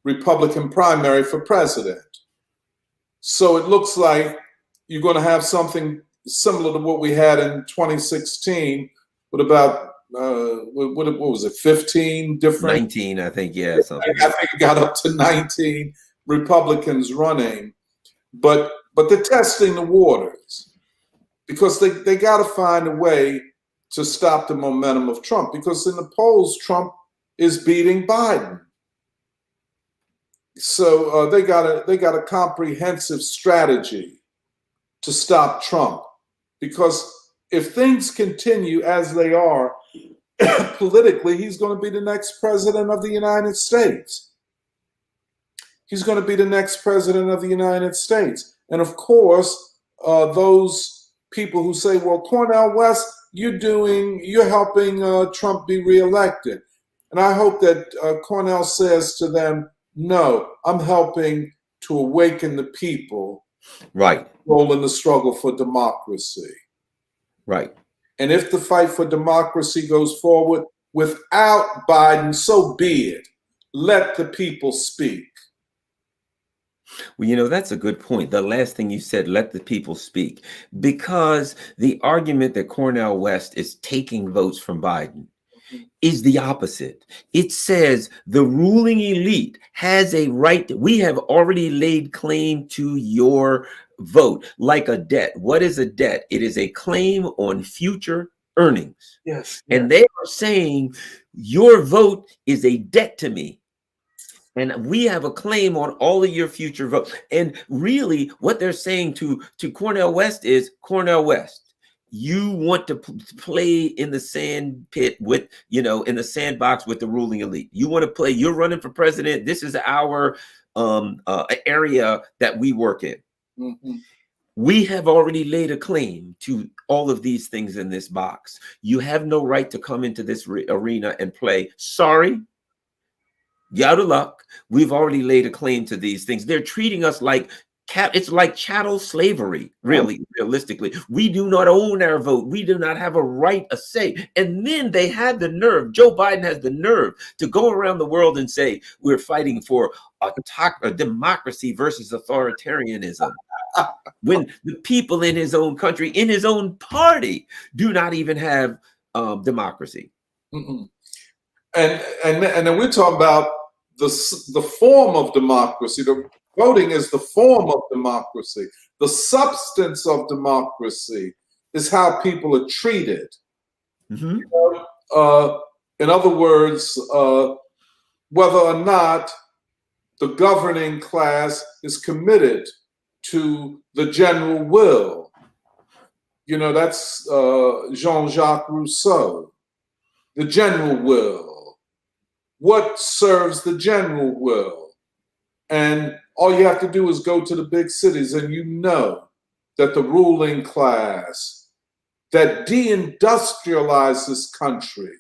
[SPEAKER 2] Republican primary for president. So it looks like you're going to have something similar to what we had in 2016 with about, what was it, 15 different?
[SPEAKER 1] 19, I think, yeah. Something.
[SPEAKER 2] I think it got up to 19 Republicans running. But they're testing the waters because they got to find a way to stop the momentum of Trump, because in the polls, Trump is beating Biden. So they got a comprehensive strategy to stop Trump, because if things continue as they are politically, he's going to be the next president of the United States. He's going to be the next president of the United States. And of course, those people who say, well, Cornel West, you're helping Trump be reelected. And I hope that Cornel says to them, no, I'm helping to awaken the people.
[SPEAKER 1] Right.
[SPEAKER 2] Role in the struggle for democracy.
[SPEAKER 1] Right.
[SPEAKER 2] And if the fight for democracy goes forward without Biden, so be it. Let the people speak.
[SPEAKER 1] Well, that's a good point. The last thing you said, let the people speak, because the argument that Cornel West is taking votes from Biden is the opposite. It says the ruling elite has a right. We have already laid claim to your vote like a debt. What is a debt? It is a claim on future earnings.
[SPEAKER 2] Yes.
[SPEAKER 1] And they are saying your vote is a debt to me. And we have a claim on all of your future votes. And really what they're saying to Cornel West is, Cornel West, you want to play in the sand pit with, in the sandbox with the ruling elite. You want to play, you're running for president. This is our area that we work in. Mm-hmm. We have already laid a claim to all of these things in this box. You have no right to come into this arena and play. Sorry. You out of luck. We've already laid a claim to these things. They're treating us like it's like chattel slavery, really, realistically. We do not own our vote. We do not have a right, a say. And then they had the nerve, Joe Biden has the nerve to go around the world and say, we're fighting for a democracy versus authoritarianism. When the people in his own country, in his own party, do not even have democracy.
[SPEAKER 2] Mm-mm. And then we're talking about the form of democracy. The voting is the form of democracy. The substance of democracy is how people are treated. Mm-hmm. In other words, whether or not the governing class is committed to the general will. That's Jean-Jacques Rousseau. The general will. What serves the general will? And all you have to do is go to the big cities and that the ruling class that deindustrialized this country,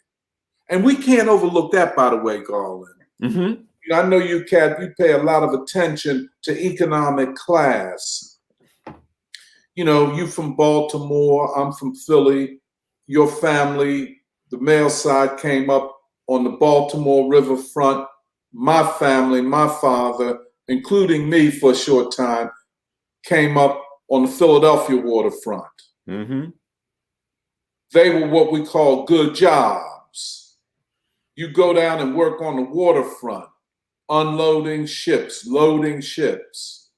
[SPEAKER 2] and we can't overlook that, by the way, Garland. Mm-hmm. I know you pay a lot of attention to economic class. You from Baltimore, I'm from Philly. Your family, the male side, came up on the Baltimore riverfront. My family, my father, including me for a short time, came up on the Philadelphia waterfront. Mm-hmm. They were what we call good jobs. You go down and work on the waterfront, unloading ships, loading ships.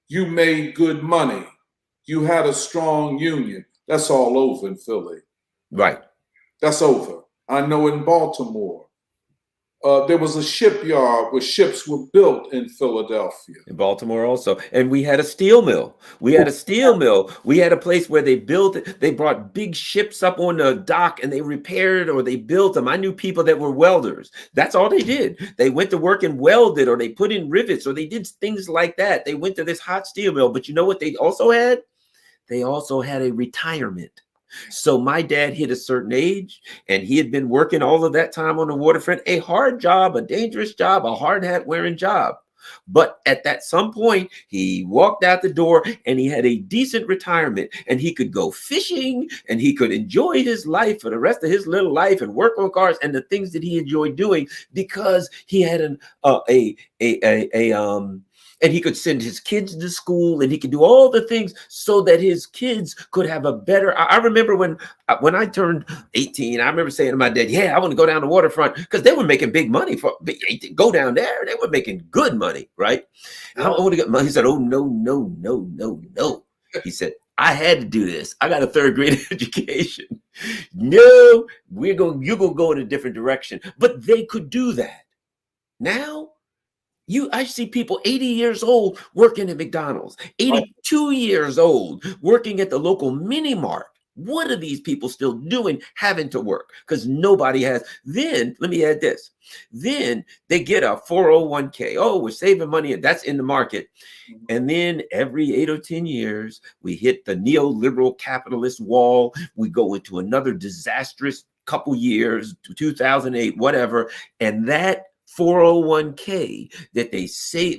[SPEAKER 2] You made good money. You had a strong union. That's all over in Philly.
[SPEAKER 1] Right.
[SPEAKER 2] That's over. I know in Baltimore, there was a shipyard where ships were built in Philadelphia.
[SPEAKER 1] In Baltimore also. And we had a steel mill. We had a steel mill. We had a place where they built it. They brought big ships up on the dock and they repaired or they built them. I knew people that were welders. That's all they did. They went to work and welded, or they put in rivets, or they did things like that. They went to this hot steel mill. But you know what they also had? They also had a retirement. So my dad hit a certain age and he had been working all of that time on the waterfront, a hard job, a dangerous job, a hard hat wearing job. But at that some point, he walked out the door and he had a decent retirement and he could go fishing and he could enjoy his life for the rest of his little life and work on cars and the things that he enjoyed doing because he had and he could send his kids to school and he could do all the things so that his kids could have a better. I remember when I turned 18, I remember saying to my dad, yeah, I want to go down the waterfront because they were making big money for go down there. They were making good money, right? I want to get money. He said, oh, no, no, no, no, no. He said, I had to do this. I got a third grade education. No, you're going to go in a different direction. But they could do that. Now, I see people 80 years old working at McDonald's, 82 years old working at the local mini mart. What are these people still doing having to work? Because nobody has. Then, let me add this. Then they get a 401k. Oh, we're saving money, and that's in the market. And then every 8 or 10 years, we hit the neoliberal capitalist wall. We go into another disastrous couple years, 2008, whatever. And that 401k that they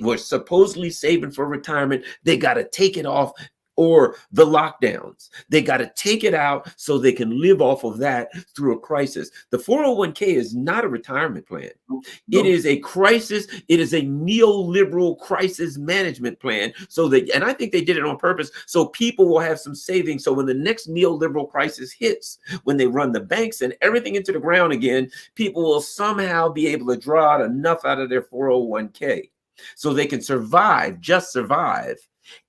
[SPEAKER 1] were supposedly saving for retirement, they got to take it off, or the lockdowns. They got to take it out so they can live off of that through a crisis. The 401k is not a retirement plan. No. It is a crisis. It is a neoliberal crisis management plan. And I think they did it on purpose so people will have some savings. So when the next neoliberal crisis hits, when they run the banks and everything into the ground again, people will somehow be able to draw out enough out of their 401k so they can survive, just survive.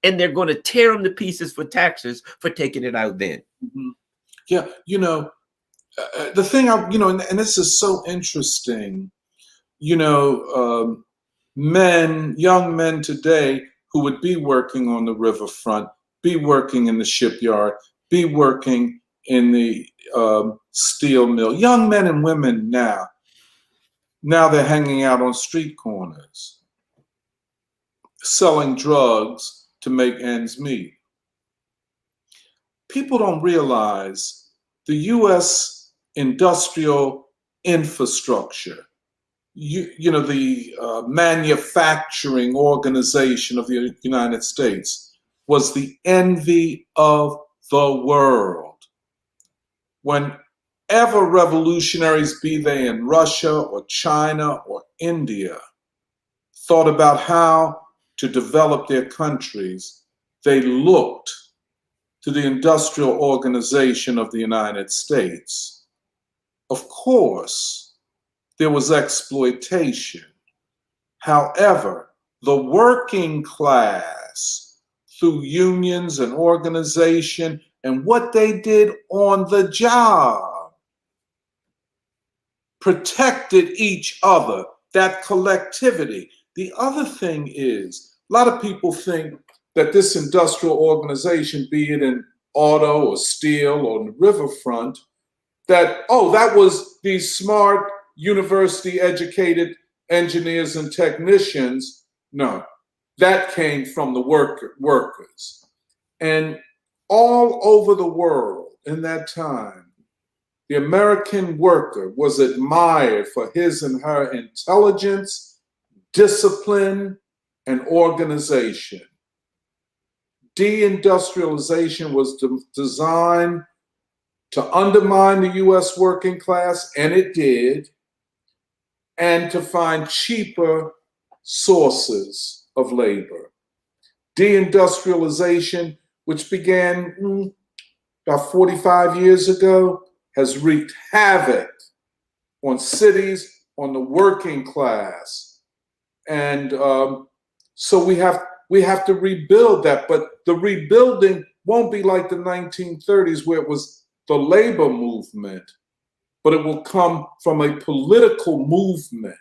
[SPEAKER 1] And they're going to tear them to pieces for taxes for taking it out then.
[SPEAKER 2] Mm-hmm. Yeah, the thing, and this is so interesting, young men today who would be working on the riverfront, be working in the shipyard, be working in the steel mill. Young men and women now they're hanging out on street corners, selling drugs to make ends meet. People don't realize the U.S. industrial infrastructure, the manufacturing organization of the United States was the envy of the world. Whenever revolutionaries, be they in Russia or China or India, thought about how to develop their countries, they looked to the industrial organization of the United States. Of course, there was exploitation. However, the working class, through unions and organization and what they did on the job, protected each other, that collectivity. The other thing is, a lot of people think that this industrial organization, be it in auto or steel or on the riverfront, that was these smart, university-educated engineers and technicians. No, that came from the workers. And all over the world in that time, the American worker was admired for his and her intelligence, discipline, and organization. Deindustrialization was designed to undermine the U.S. working class, and it did, and to find cheaper sources of labor. Deindustrialization, which began about 45 years ago, has wreaked havoc on cities, on the working class. And so we have to rebuild that, but the rebuilding won't be like the 1930s where it was the labor movement, but it will come from a political movement.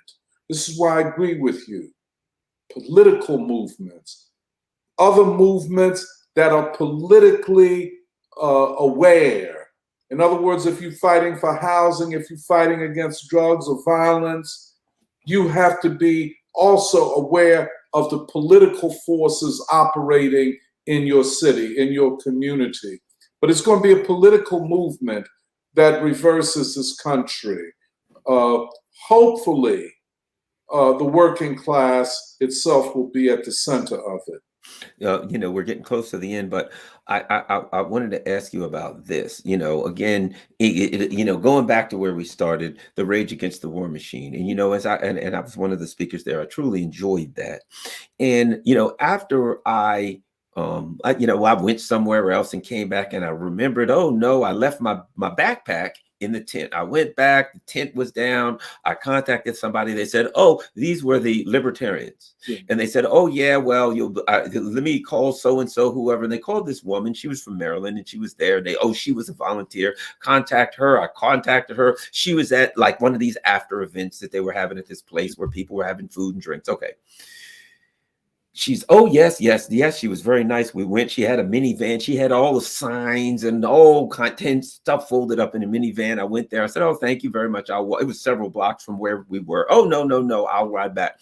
[SPEAKER 2] This is why I agree with you. Political movements, other movements that are politically aware. In other words, if you're fighting for housing, if you're fighting against drugs or violence, you have to be also aware of the political forces operating in your city, in your community. But it's going to be a political movement that reverses this country. Hopefully, the working class itself will be at the center of it.
[SPEAKER 1] We're getting close to the end, but I wanted to ask you about this. Again, going back to where we started, the rage against the war machine, and as I was one of the speakers there, I truly enjoyed that. And after I went somewhere else and came back, and I remembered, oh no, I left my backpack in the tent. I went back, the tent was down. I contacted somebody. They said, oh, these were the libertarians. Yeah. And they said, oh yeah, well, let me call so-and-so, whoever. And they called this woman. She was from Maryland and she was there. She was a volunteer. Contact her. I contacted her. She was at like one of these after events that they were having at this place where people were having food and drinks. Okay. Oh, yes. She was very nice. We went, she had a minivan. She had all the signs and all content stuff folded up in a minivan. I went there. I said, oh, thank you very much. It was several blocks from where we were. Oh, no. I'll ride back.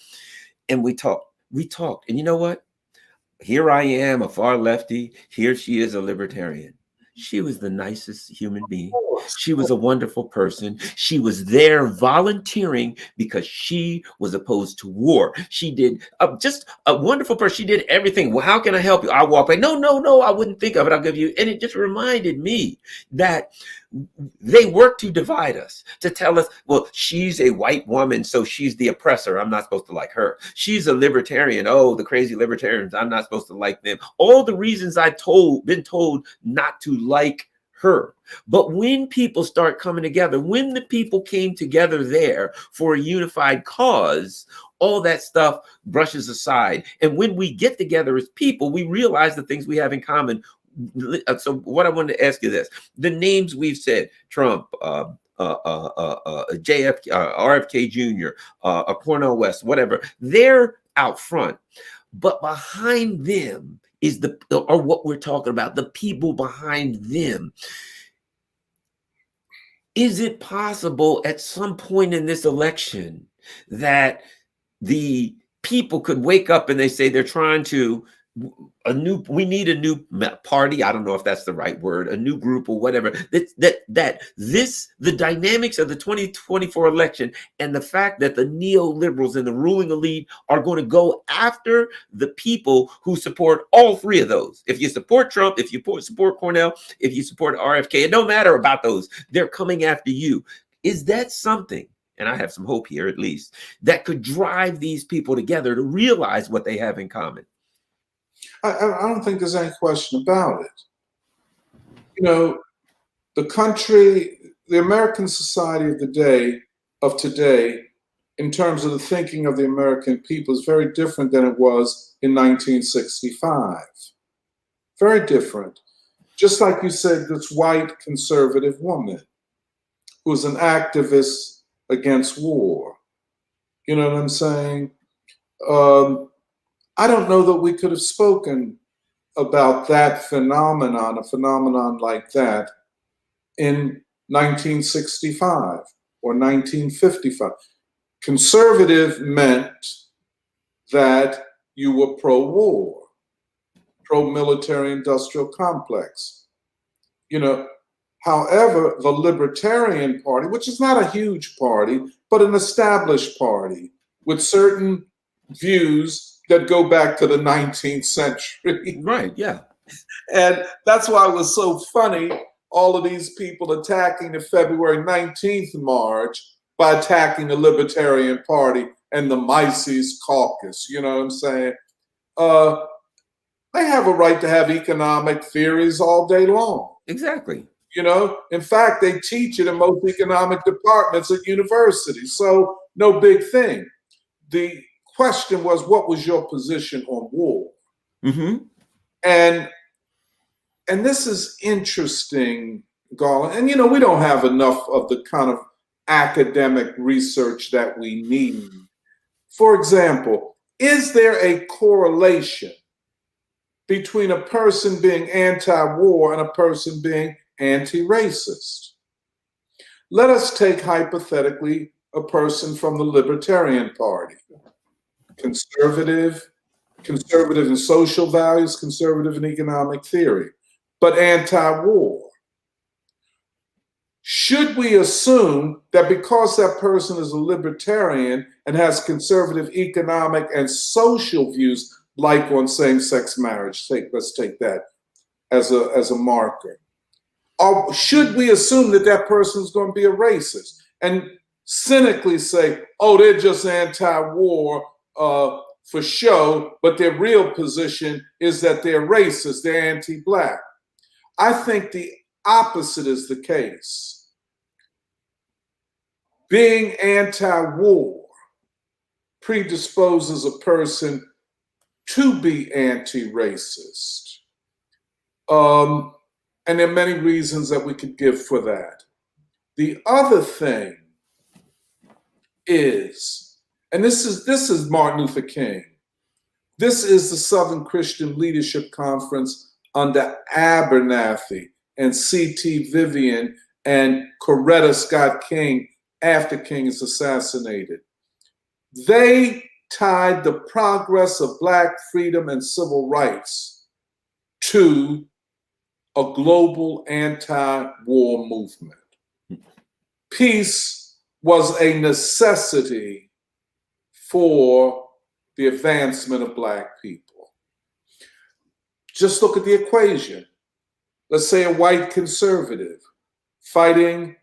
[SPEAKER 1] And we talked. And you know what? Here I am, a far lefty. Here she is, a libertarian. She was the nicest human being. She was a wonderful person. She was there volunteering because she was opposed to war. She did just a wonderful person. She did everything. Well, how can I help you? I walk by. No, I wouldn't think of it. I'll give you. And it just reminded me that they work to divide us, to tell us, well, she's a white woman, so she's the oppressor. I'm not supposed to like her. She's a libertarian. Oh, the crazy libertarians. I'm not supposed to like them. All the reasons been told not to like her. But when people start coming together, when the people came together there for a unified cause, all that stuff brushes aside. And when we get together as people, we realize the things we have in common. So what I wanted to ask you this, the names we've said, Trump, JFK, RFK Jr., Cornel West, whatever, they're out front. But behind them is what we're talking about, the people behind them. Is it possible at some point in this election that the people could wake up and they say they're trying to we need a new party. I don't know if that's the right word, a new group or whatever, the dynamics of the 2024 election and the fact that the neoliberals and the ruling elite are going to go after the people who support all three of those. If you support Trump, if you support Cornell, if you support RFK, it don't matter about those. They're coming after you. Is that something, and I have some hope here at least, that could drive these people together to realize what they have in common?
[SPEAKER 2] I don't think there's any question about it. The country, the American society of today, in terms of the thinking of the American people, is very different than it was in 1965. Very different. Just like you said, this white conservative woman who's an activist against war. You know what I'm saying? I don't know that we could have spoken about that phenomenon, a phenomenon like that, in 1965 or 1955. Conservative meant that you were pro-war, pro-military industrial complex. However, the Libertarian Party, which is not a huge party, but an established party with certain views that go back to the 19th century.
[SPEAKER 1] Right, yeah.
[SPEAKER 2] And that's why it was so funny, all of these people attacking the February 19th march by attacking the Libertarian Party and the Mises Caucus. You know what I'm saying? They have a right to have economic theories all day long.
[SPEAKER 1] Exactly.
[SPEAKER 2] In fact, they teach it in most economic departments at universities. So no big thing. The question was, what was your position on war?
[SPEAKER 1] Mm-hmm.
[SPEAKER 2] And this is interesting, Garland. And we don't have enough of the kind of academic research that we need. For example, is there a correlation between a person being anti-war and a person being anti-racist? Let us take hypothetically a person from the Libertarian Party, conservative in social values, conservative in economic theory, but anti-war. Should we assume that because that person is a libertarian and has conservative economic and social views, like on same-sex marriage, let's take that as a marker, or should we assume that that person is going to be a racist and cynically say, oh, they're just anti-war for show, but their real position is that they're racist, they're anti-Black? I think the opposite is the case. Being anti-war predisposes a person to be anti-racist. And there are many reasons that we could give for that. The other thing is, and this is Martin Luther King, this is the Southern Christian Leadership Conference under Abernathy and C.T. Vivian and Coretta Scott King after King is assassinated. They tied the progress of Black freedom and civil rights to a global anti-war movement. Peace was a necessity for the advancement of Black people. Just look at the equation. Let's say a white conservative fighting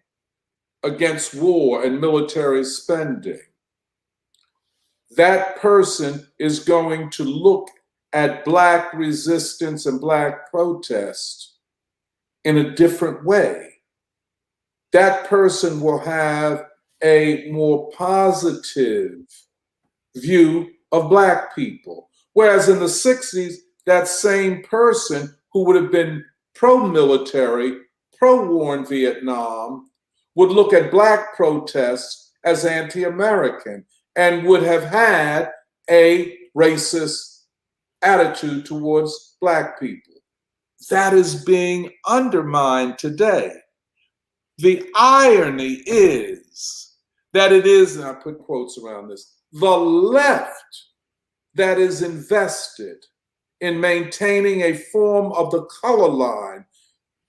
[SPEAKER 2] against war and military spending. That person is going to look at Black resistance and Black protest in a different way. That person will have a more positive view of Black people. Whereas in the 60s, that same person who would have been pro-military, pro-war in Vietnam, would look at Black protests as anti-American and would have had a racist attitude towards Black people. That is being undermined today. The irony is that it is, and I put quotes around this, the left that is invested in maintaining a form of the color line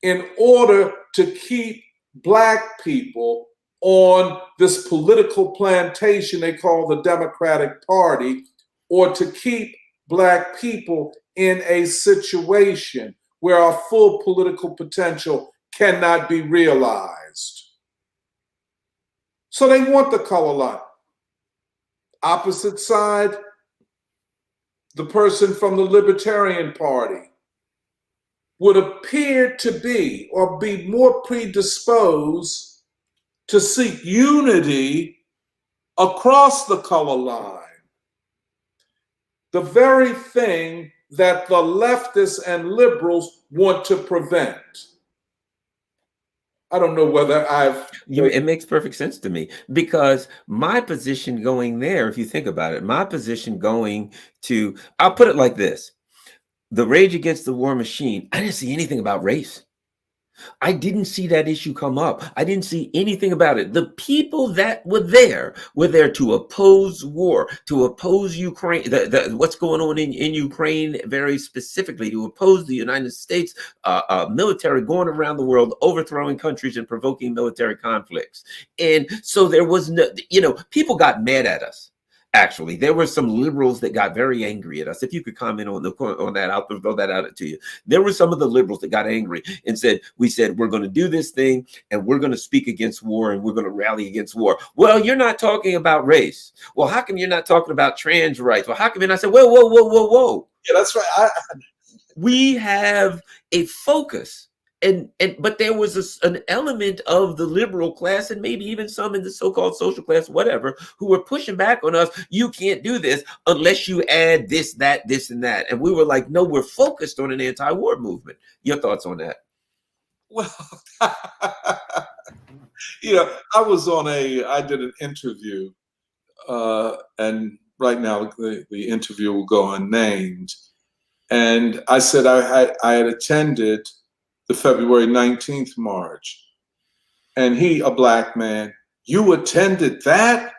[SPEAKER 2] in order to keep Black people on this political plantation they call the Democratic Party, or to keep Black people in a situation where our full political potential cannot be realized. So they want the color line. Opposite side, the person from the Libertarian Party would appear to be or be more predisposed to seek unity across the color line. The very thing that the leftists and liberals want to prevent. I don't know whether
[SPEAKER 1] it makes perfect sense to me, because my position going there, if you think about it, my position going to, I'll put it like this. The Rage Against the War Machine, I didn't see anything about race. I didn't see that issue come up. I didn't see anything about it. The people that were there to oppose war, to oppose Ukraine, what's going on in Ukraine very specifically, to oppose the United States military going around the world, overthrowing countries and provoking military conflicts. And so there was no, people got mad at us. Actually, there were some liberals that got very angry at us. If you could comment on that, I'll throw that out to you. There were some of the liberals that got angry and we said, we're going to do this thing and we're going to speak against war and we're going to rally against war. Well, you're not talking about race. Well, how come you're not talking about trans rights? Well, how come you're not saying, whoa.
[SPEAKER 2] Yeah, that's right.
[SPEAKER 1] We have a focus. But there was an element of the liberal class, and maybe even some in the so-called social class, whatever, who were pushing back on us. You can't do this unless you add this, that, this, and that. And we were like, no, we're focused on an anti-war movement. Your thoughts on that?
[SPEAKER 2] Well, I did an interview, and right now the interview will go unnamed. And I said I had attended the February 19th march. And he, a black man, you attended that?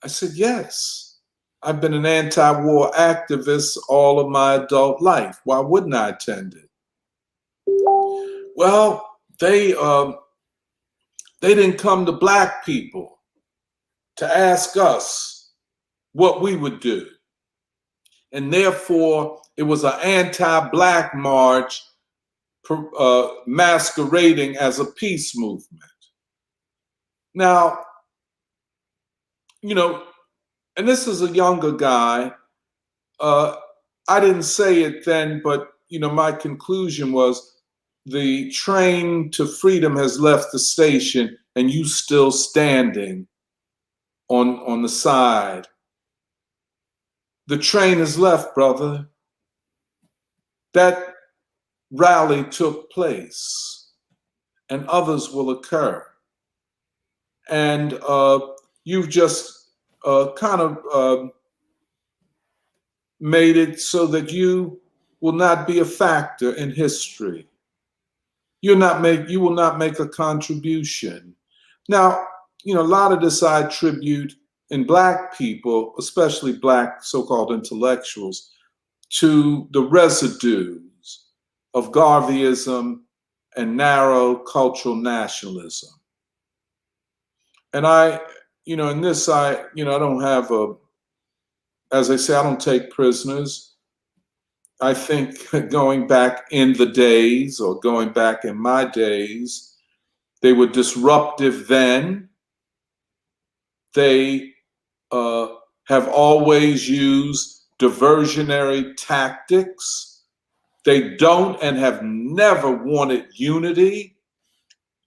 [SPEAKER 2] I said, yes. I've been an anti-war activist all of my adult life. Why wouldn't I attend it? Well, they didn't come to black people to ask us what we would do. And therefore, it was an anti-black march masquerading as a peace movement. Now, and this is a younger guy. I didn't say it then, but my conclusion was the train to freedom has left the station and you still standing on the side. The train has left, brother. That rally took place and others will occur. And you've just kind of made it so that you will not be a factor in history. You will not make a contribution. Now, a lot of this I attribute in black people, especially black so-called intellectuals, to the residues of Garveyism and narrow cultural nationalism. And in this, I don't have as I say, I don't take prisoners. I think going back in the days, or going back in my days, they were disruptive then. They have always used diversionary tactics. They don't and have never wanted unity.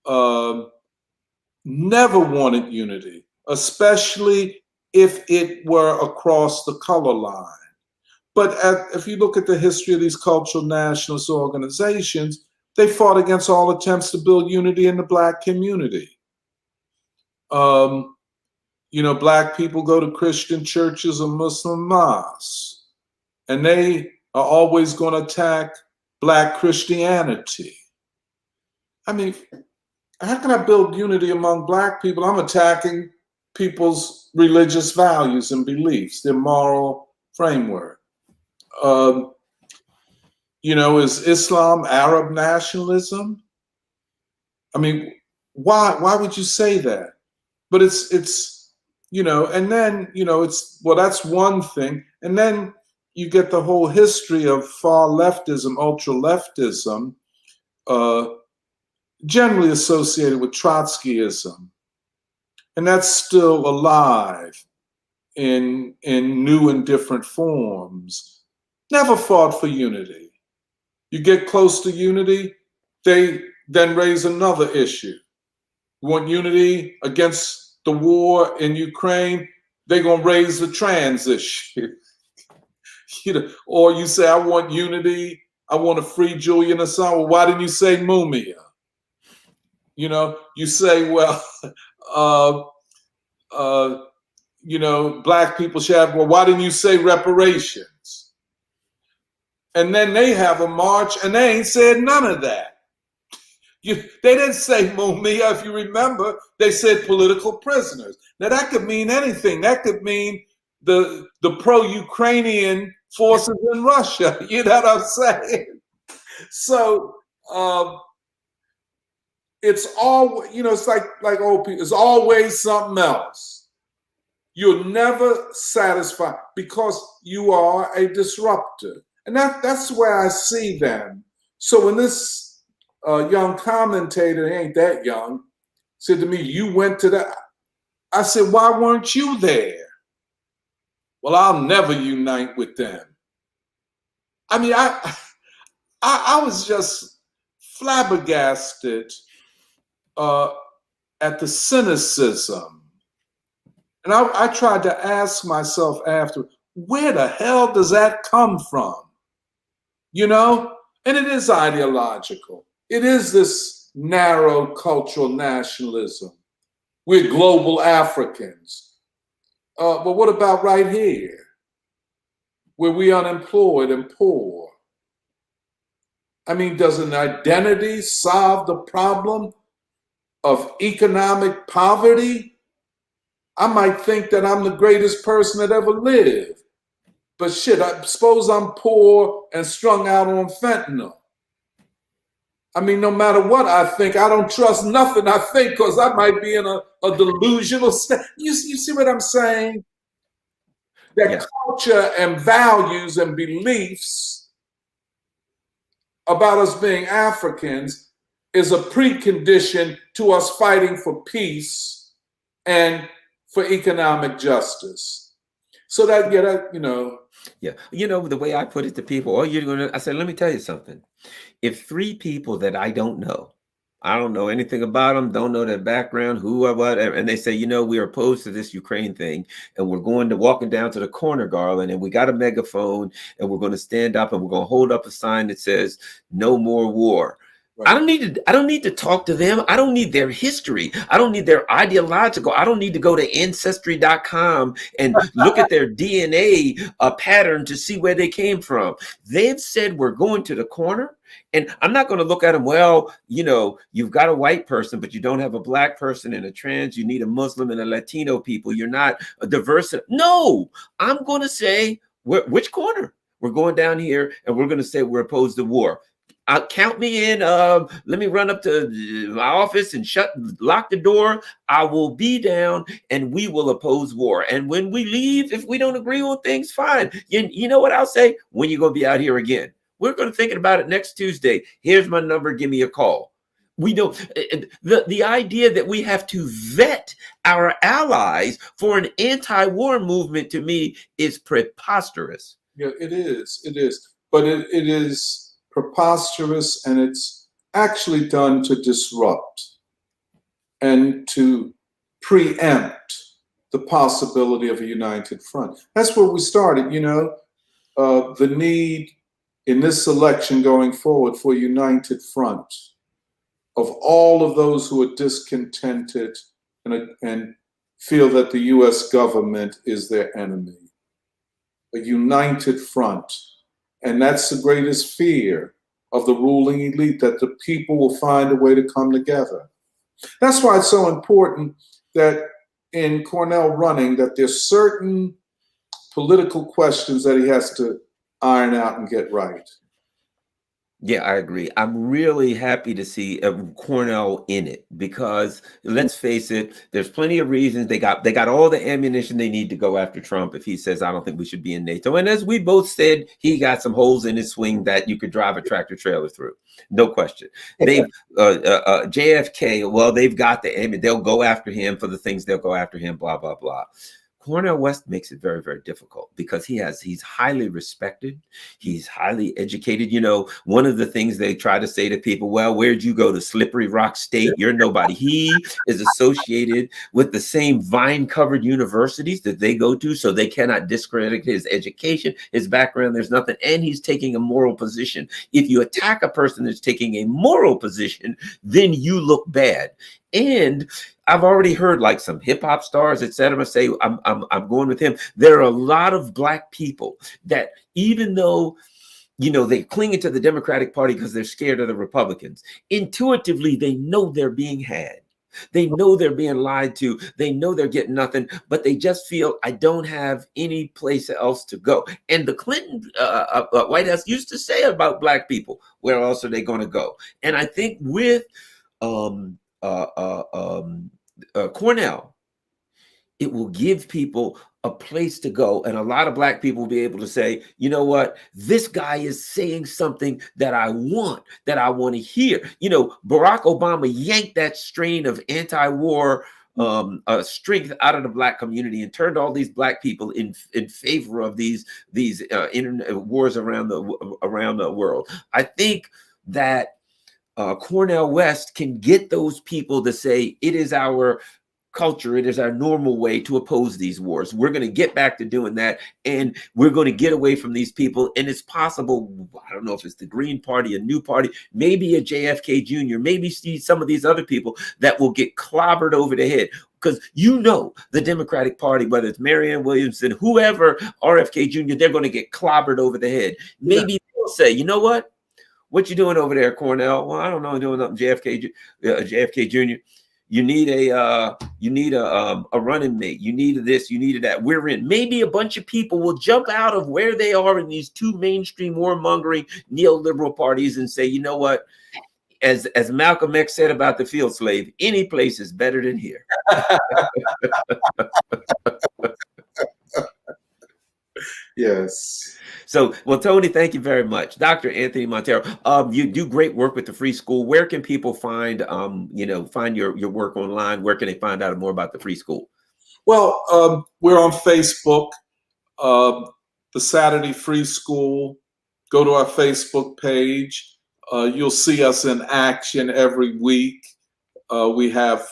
[SPEAKER 2] Never wanted unity, especially if it were across the color line. But if you look at the history of these cultural nationalist organizations, they fought against all attempts to build unity in the black community. Black people go to Christian churches or Muslim mosques, and they are always going to attack black Christianity. I mean, how can I build unity among black people? I'm attacking people's religious values and beliefs, their moral framework. Is Islam Arab nationalism? I mean, why would you say that? But it's and then, that's one thing. And then you get the whole history of far leftism, ultra leftism, generally associated with Trotskyism. And that's still alive in new and different forms. Never fought for unity. You get close to unity, they then raise another issue. You want unity against the war in Ukraine, they're going to raise the trans issue. Or you say, I want unity, I want to free Julian Assange. Well, why didn't you say Mumia? You say, well, black people should have, well, why didn't you say reparations? And then they have a march and they ain't said none of that. They didn't say Mumia, if you remember, they said political prisoners. Now that could mean anything. That could mean the pro-Ukrainian forces in Russia. You know what I'm saying? So it's all, it's like old people, it's always something else. You're never satisfied because you are a disruptor. And that's the way I see them. So when this young commentator, he ain't that young, said to me, you went to that. I said, why weren't you there? Well, I'll never unite with them. I mean, I was just flabbergasted at the cynicism. And I tried to ask myself after, where the hell does that come from? And it is ideological. It is this narrow cultural nationalism. We're global Africans. But what about right here, where we unemployed and poor? I mean, does an identity solve the problem of economic poverty? I might think that I'm the greatest person that ever lived. But shit, I suppose I'm poor and strung out on fentanyl. I mean, no matter what I think, I don't trust nothing I think because I might be in a delusional state. You see what I'm saying? That
[SPEAKER 1] Yeah.
[SPEAKER 2] culture and values and beliefs about us being Africans is a precondition to us fighting for peace and for economic justice. So that,
[SPEAKER 1] Yeah. You know, the way I put it to people, oh, you're going to, I said, let me tell you something. If three people that I don't know anything about them, don't know their background, who or what, and they say, you know, we are opposed to this Ukraine thing, and we're walking down to the corner, Garland, and we got a megaphone, and we're going to stand up and we're going to hold up a sign that says, no more war.
[SPEAKER 2] Right.
[SPEAKER 1] I don't need to talk to them. I don't need their history. I don't need their ideological. I don't need to go to ancestry.com and look at their DNA pattern to see where they came from. They've said we're going to the corner. And I'm not going to look at them, well, you know, you've got a white person, but you don't have a black person and a trans, you need a Muslim and a Latino people. You're not a diverse. No, I'm going to say, which corner? We're going down here and we're going to say we're opposed to war. Count me in. Let me run up to my office and lock the door. I will be down and we will oppose war. And when we leave, if we don't agree on things, fine. You know what I'll say? When you going to be out here again? We're going to think about it next Tuesday. Here's my number. Give me a call. We don't, the idea that we have to vet our allies for an anti-war movement to me is preposterous.
[SPEAKER 2] Yeah, it is. It is. But it is preposterous, and it's actually done to disrupt and to preempt the possibility of a united front. That's where we started, the need in this election going forward for a united front of all of those who are discontented and feel that the US government is their enemy. A united front. And that's the greatest fear of the ruling elite, that the people will find a way to come together. That's why it's so important that in Cornell running, that there's certain political questions that he has to iron out and get right.
[SPEAKER 1] Yeah, I agree. I'm really happy to see Cornell in it because let's face it, there's plenty of reasons they got all the ammunition they need to go after Trump if he says, I don't think we should be in NATO. And as we both said, he got some holes in his swing that you could drive a tractor trailer through. No question. They've JFK, well, they've got the ammunition. They'll go after him for the things they'll go after him, blah, blah, blah. Cornel West makes it very, very difficult because he's highly respected. He's highly educated. You know, one of the things they try to say to people, well, where'd you go to Slippery Rock State? You're nobody. He is associated with the same vine-covered universities that they go to, so they cannot discredit his education, his background. There's nothing. And he's taking a moral position. If you attack a person that's taking a moral position, then you look bad. And I've already heard like some hip hop stars, etc., say I'm going with him. There are a lot of black people that, even though, you know, they cling into the Democratic Party because they're scared of the Republicans, intuitively they know they're being had. They know they're being lied to. They know they're getting nothing, but they just feel, I don't have any place else to go. And the Clinton White House used to say about black people, where else are they going to go? And I think with Cornell, it will give people a place to go. And a lot of black people will be able to say, you know what, this guy is saying something that I want to hear. You know, Barack Obama yanked that strain of anti-war strength out of the black community and turned all these black people in favor of these internet wars around the world. I think that Cornel West can get those people to say it is our culture. It is our normal way to oppose these wars. We're going to get back to doing that, and we're going to get away from these people. And it's possible, I don't know if it's the Green Party, a new party, maybe a JFK Jr., maybe some of these other people that will get clobbered over the head. Because the Democratic Party, whether it's Marianne Williamson, whoever, RFK Jr., they're going to get clobbered over the head. Maybe they'll say, you know what you doing over there, Cornell? Well, I don't know, doing nothing. JFK Jr. You need a running mate. You needed this. You needed that. We're in. Maybe a bunch of people will jump out of where they are in these two mainstream warmongering neoliberal parties and say, you know what? As Malcolm X said about the field slave, any place is better than here.
[SPEAKER 2] Yes.
[SPEAKER 1] So, well, Tony, thank you very much. Dr. Anthony Montero, you do great work with the Free School. Where can people find your work online? Where can they find out more about the Free School?
[SPEAKER 2] Well, we're on Facebook, the Saturday Free School. Go to our Facebook page. You'll see us in action every week. We have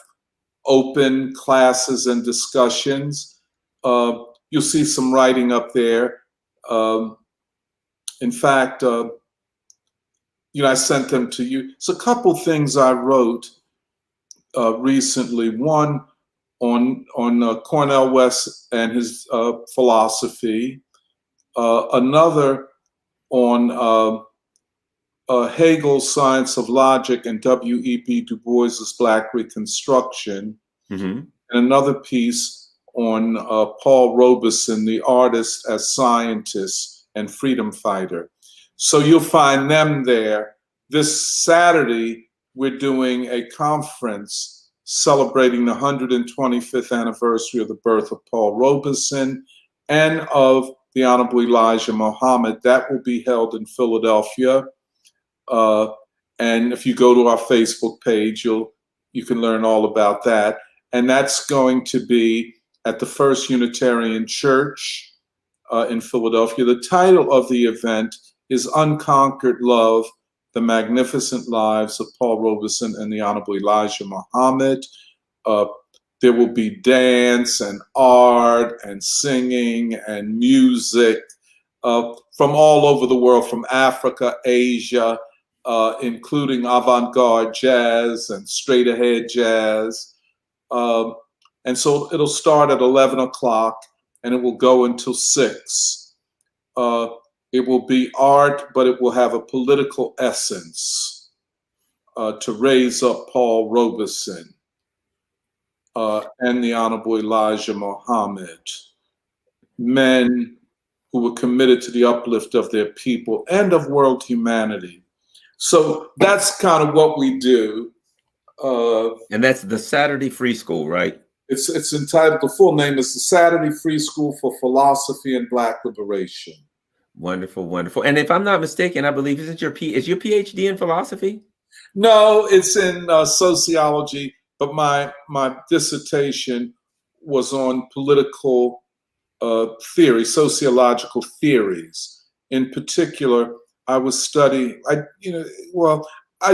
[SPEAKER 2] open classes and discussions. You'll see some writing up there. In fact, I sent them to you. It's a couple things I wrote recently. One on Cornel West and his philosophy. Another on Hegel's Science of Logic and W.E.B. Du Bois's Black Reconstruction.
[SPEAKER 1] Mm-hmm.
[SPEAKER 2] And another piece on Paul Robeson, the artist as scientist and freedom fighter. So you'll find them there. This Saturday, we're doing a conference celebrating the 125th anniversary of the birth of Paul Robeson and of the Honorable Elijah Muhammad. That will be held in Philadelphia. And if you go to our Facebook page, you can learn all about that. And that's going to be at the First Unitarian Church in Philadelphia. The title of the event is Unconquered Love, The Magnificent Lives of Paul Robeson and the Honorable Elijah Muhammad. There will be dance and art and singing and music from all over the world, from Africa, Asia, including avant-garde jazz and straight-ahead jazz. And so it'll start at 11 o'clock and it will go until 6. It will be art, but it will have a political essence to raise up Paul Robeson and the Honorable Elijah Muhammad, men who were committed to the uplift of their people and of world humanity. So that's kind of what we do.
[SPEAKER 1] And that's the Saturday Free School, right?
[SPEAKER 2] It's entitled, the full name is the Saturday Free School for Philosophy and Black Liberation.
[SPEAKER 1] Wonderful, wonderful. And if I'm not mistaken, I believe, is your PhD in philosophy?
[SPEAKER 2] No, it's in sociology, but my dissertation was on political theory, sociological theories. In particular, I was studying, I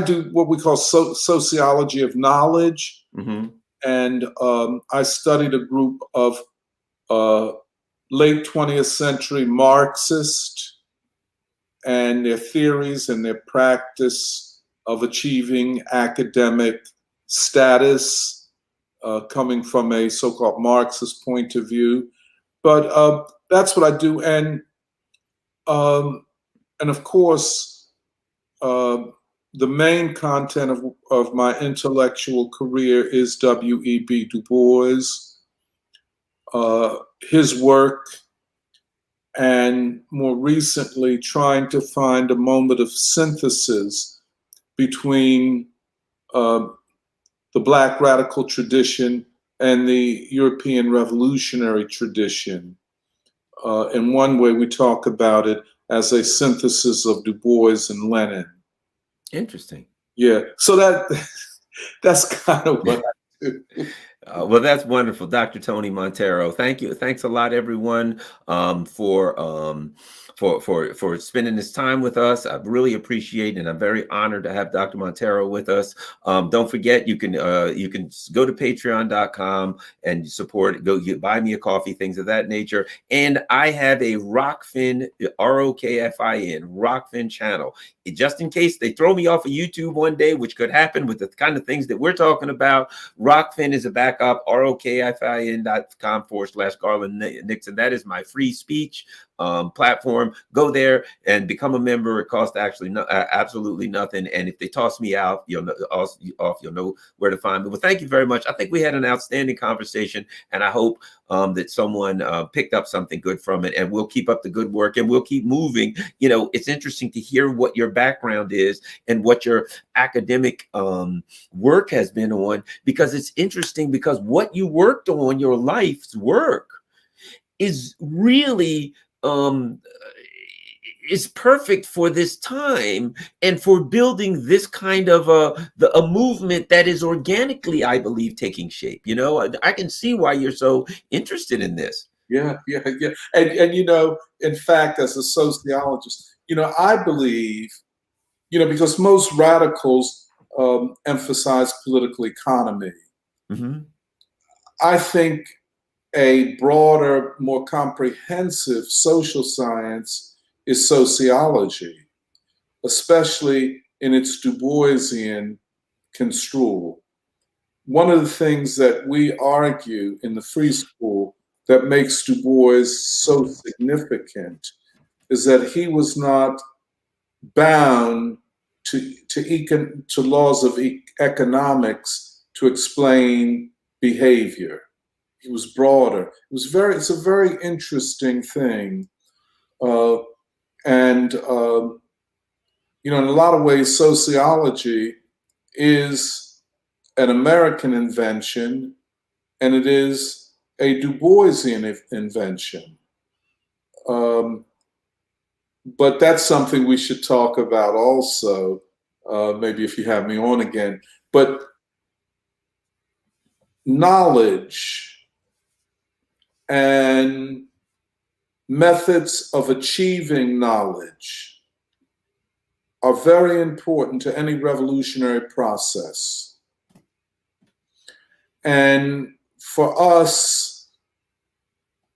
[SPEAKER 2] do what we call sociology of knowledge.
[SPEAKER 1] Mm-hmm.
[SPEAKER 2] And I studied a group of late 20th century Marxists and their theories and their practice of achieving academic status, coming from a so-called Marxist point of view. But that's what I do. And of course, the main content of my intellectual career is W.E.B. Du Bois, his work, and more recently trying to find a moment of synthesis between the Black radical tradition and the European revolutionary tradition. In one way, we talk about it as a synthesis of Du Bois and Lenin.
[SPEAKER 1] Interesting.
[SPEAKER 2] Yeah, so that's kind of what I do.
[SPEAKER 1] Well, that's wonderful, Dr. Tony Montero. Thank you. Thanks a lot, everyone, for spending this time with us. I really appreciate it, and I'm very honored to have Dr. Montero with us. Don't forget, you can go to patreon.com and support. Go buy me a coffee, things of that nature. And I have a Rockfin, ROKFIN, Rockfin channel. Just in case they throw me off of YouTube one day, which could happen with the kind of things that we're talking about. Rockfin is a backup, rokfin.com/Garland Nixon. That is my free speech platform. Go there and become a member. It costs actually absolutely nothing. And if they toss me out, you'll know where to find me. Well, thank you very much. I think we had an outstanding conversation, and I hope that someone picked up something good from it. And we'll keep up the good work, and we'll keep moving. It's interesting to hear what your background is and what your academic work has been on, because it's interesting, because what you worked on, your life's work, is really is perfect for this time and for building this kind of a movement that is organically, I believe, taking shape. I can see why you're so interested in this.
[SPEAKER 2] Yeah. And in fact, as a sociologist, I believe, because most radicals emphasize political economy.
[SPEAKER 1] Mm-hmm.
[SPEAKER 2] I think a broader, more comprehensive social science is sociology, especially in its Du Boisian construal. One of the things that we argue in the Free School that makes Du Bois so significant is that he was not bound to laws of economics to explain behavior. It was broader. It's a very interesting thing. In a lot of ways, sociology is an American invention, and it is a Du Boisian invention. But that's something we should talk about also, maybe if you have me on again. But knowledge and methods of achieving knowledge are very important to any revolutionary process. And for us,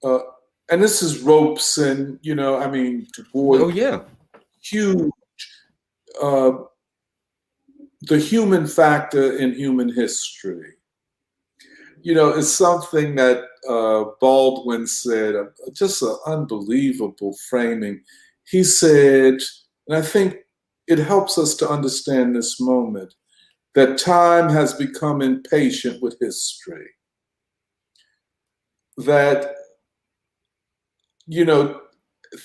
[SPEAKER 2] and this is Robeson, Du Bois.
[SPEAKER 1] Oh, yeah.
[SPEAKER 2] Huge. The human factor in human history. It's something that Baldwin said, just an unbelievable framing. He said, and I think it helps us to understand this moment, that time has become impatient with history. That,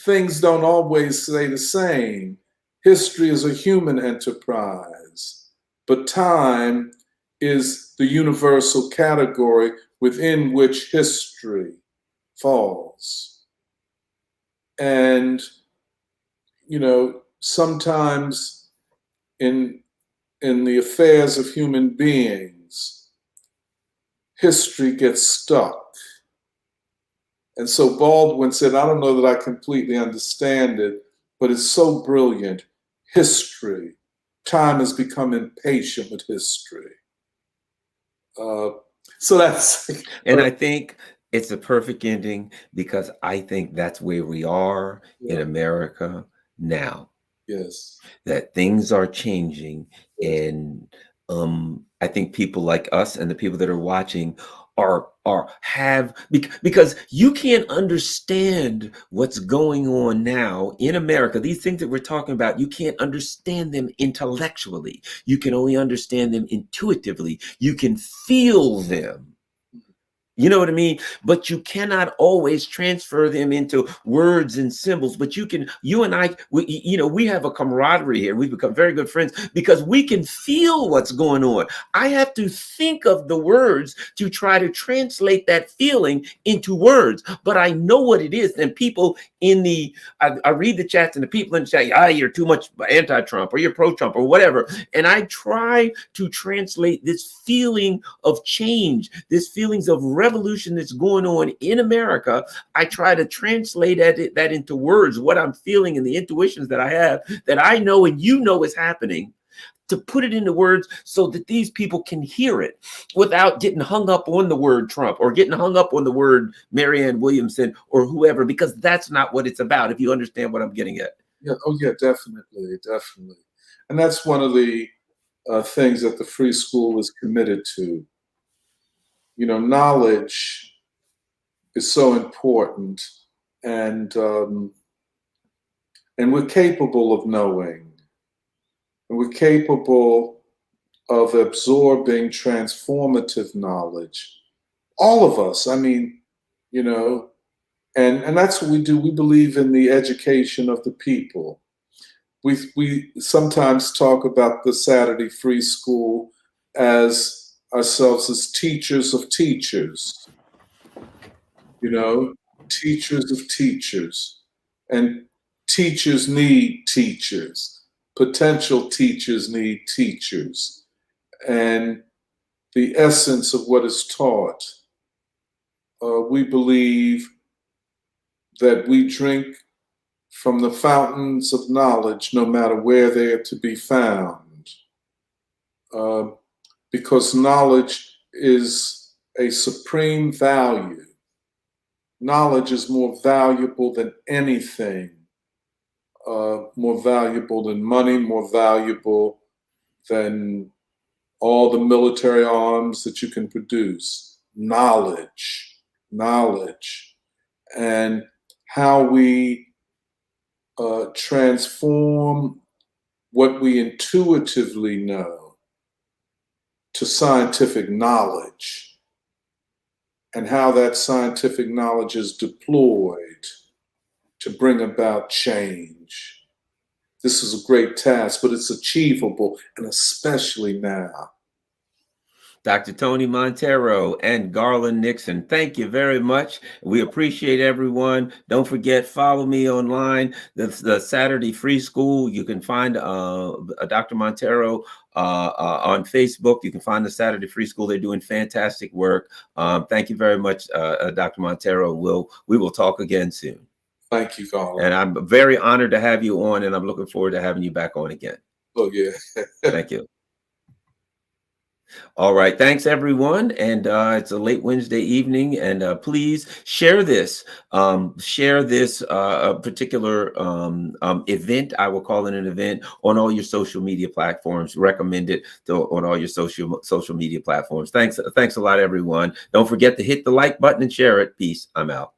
[SPEAKER 2] things don't always stay the same. History is a human enterprise, but time is the universal category within which history falls. And, sometimes in the affairs of human beings, history gets stuck. And so Baldwin said, I don't know that I completely understand it, but it's so brilliant. History. Time has become impatient with history. So that's...
[SPEAKER 1] And I think it's a perfect ending, because I think that's where we are in America now.
[SPEAKER 2] Yes.
[SPEAKER 1] That things are changing. And I think people like us and the people that are watching because you can't understand what's going on now in America. These things that we're talking about, you can't understand them intellectually. You can only understand them intuitively. You can feel them. You know what I mean? But you cannot always transfer them into words and symbols. But you can, you and I, we have a camaraderie here. We've become very good friends because we can feel what's going on. I have to think of the words to try to translate that feeling into words. But I know what it is. And people I read the chats and the people in the chat, you're too much anti-Trump or you're pro-Trump or whatever. And I try to translate this feeling of change, this feelings of revolution that's going on in America. I try to translate that into words, what I'm feeling and the intuitions that I have, that I know and you know is happening, to put it into words so that these people can hear it without getting hung up on the word Trump or getting hung up on the word Marianne Williamson or whoever, because that's not what it's about, if you understand what I'm getting at.
[SPEAKER 2] Yeah. Oh, yeah, definitely. Definitely. And that's one of the things that the Free School is committed to. You know, knowledge is so important, and we're capable of knowing, and we're capable of absorbing transformative knowledge. All of us. I mean, you know, and that's what we do. We believe in the education of the people. We sometimes talk about the Saturday Free School as ourselves as teachers of teachers, you know, teachers of teachers. And teachers need teachers. Potential teachers need teachers. And the essence of what is taught, we believe that we drink from the fountains of knowledge, no matter where they are to be found, because knowledge is a supreme value. Knowledge is more valuable than anything, more valuable than money, more valuable than all the military arms that you can produce. Knowledge. And how we transform what we intuitively know to scientific knowledge, and how that scientific knowledge is deployed to bring about change. This is a great task, but it's achievable, and especially now.
[SPEAKER 1] Dr. Tony Montero and Garland Nixon, thank you very much. We appreciate everyone. Don't forget, follow me online, the Saturday Free School. You can find Dr. Montero on Facebook. You can find the Saturday Free School. They're doing fantastic work. Thank you very much, Dr. Montero. We will talk again soon.
[SPEAKER 2] Thank you, Garland.
[SPEAKER 1] And I'm very honored to have you on, and I'm looking forward to having you back on again.
[SPEAKER 2] Oh, yeah.
[SPEAKER 1] Thank you. All right. Thanks, everyone. And it's a late Wednesday evening. And please share this. Share this particular event. I will call it an event on all your social media platforms. Recommend it on all your social media platforms. Thanks a lot, everyone. Don't forget to hit the like button and share it. Peace. I'm out.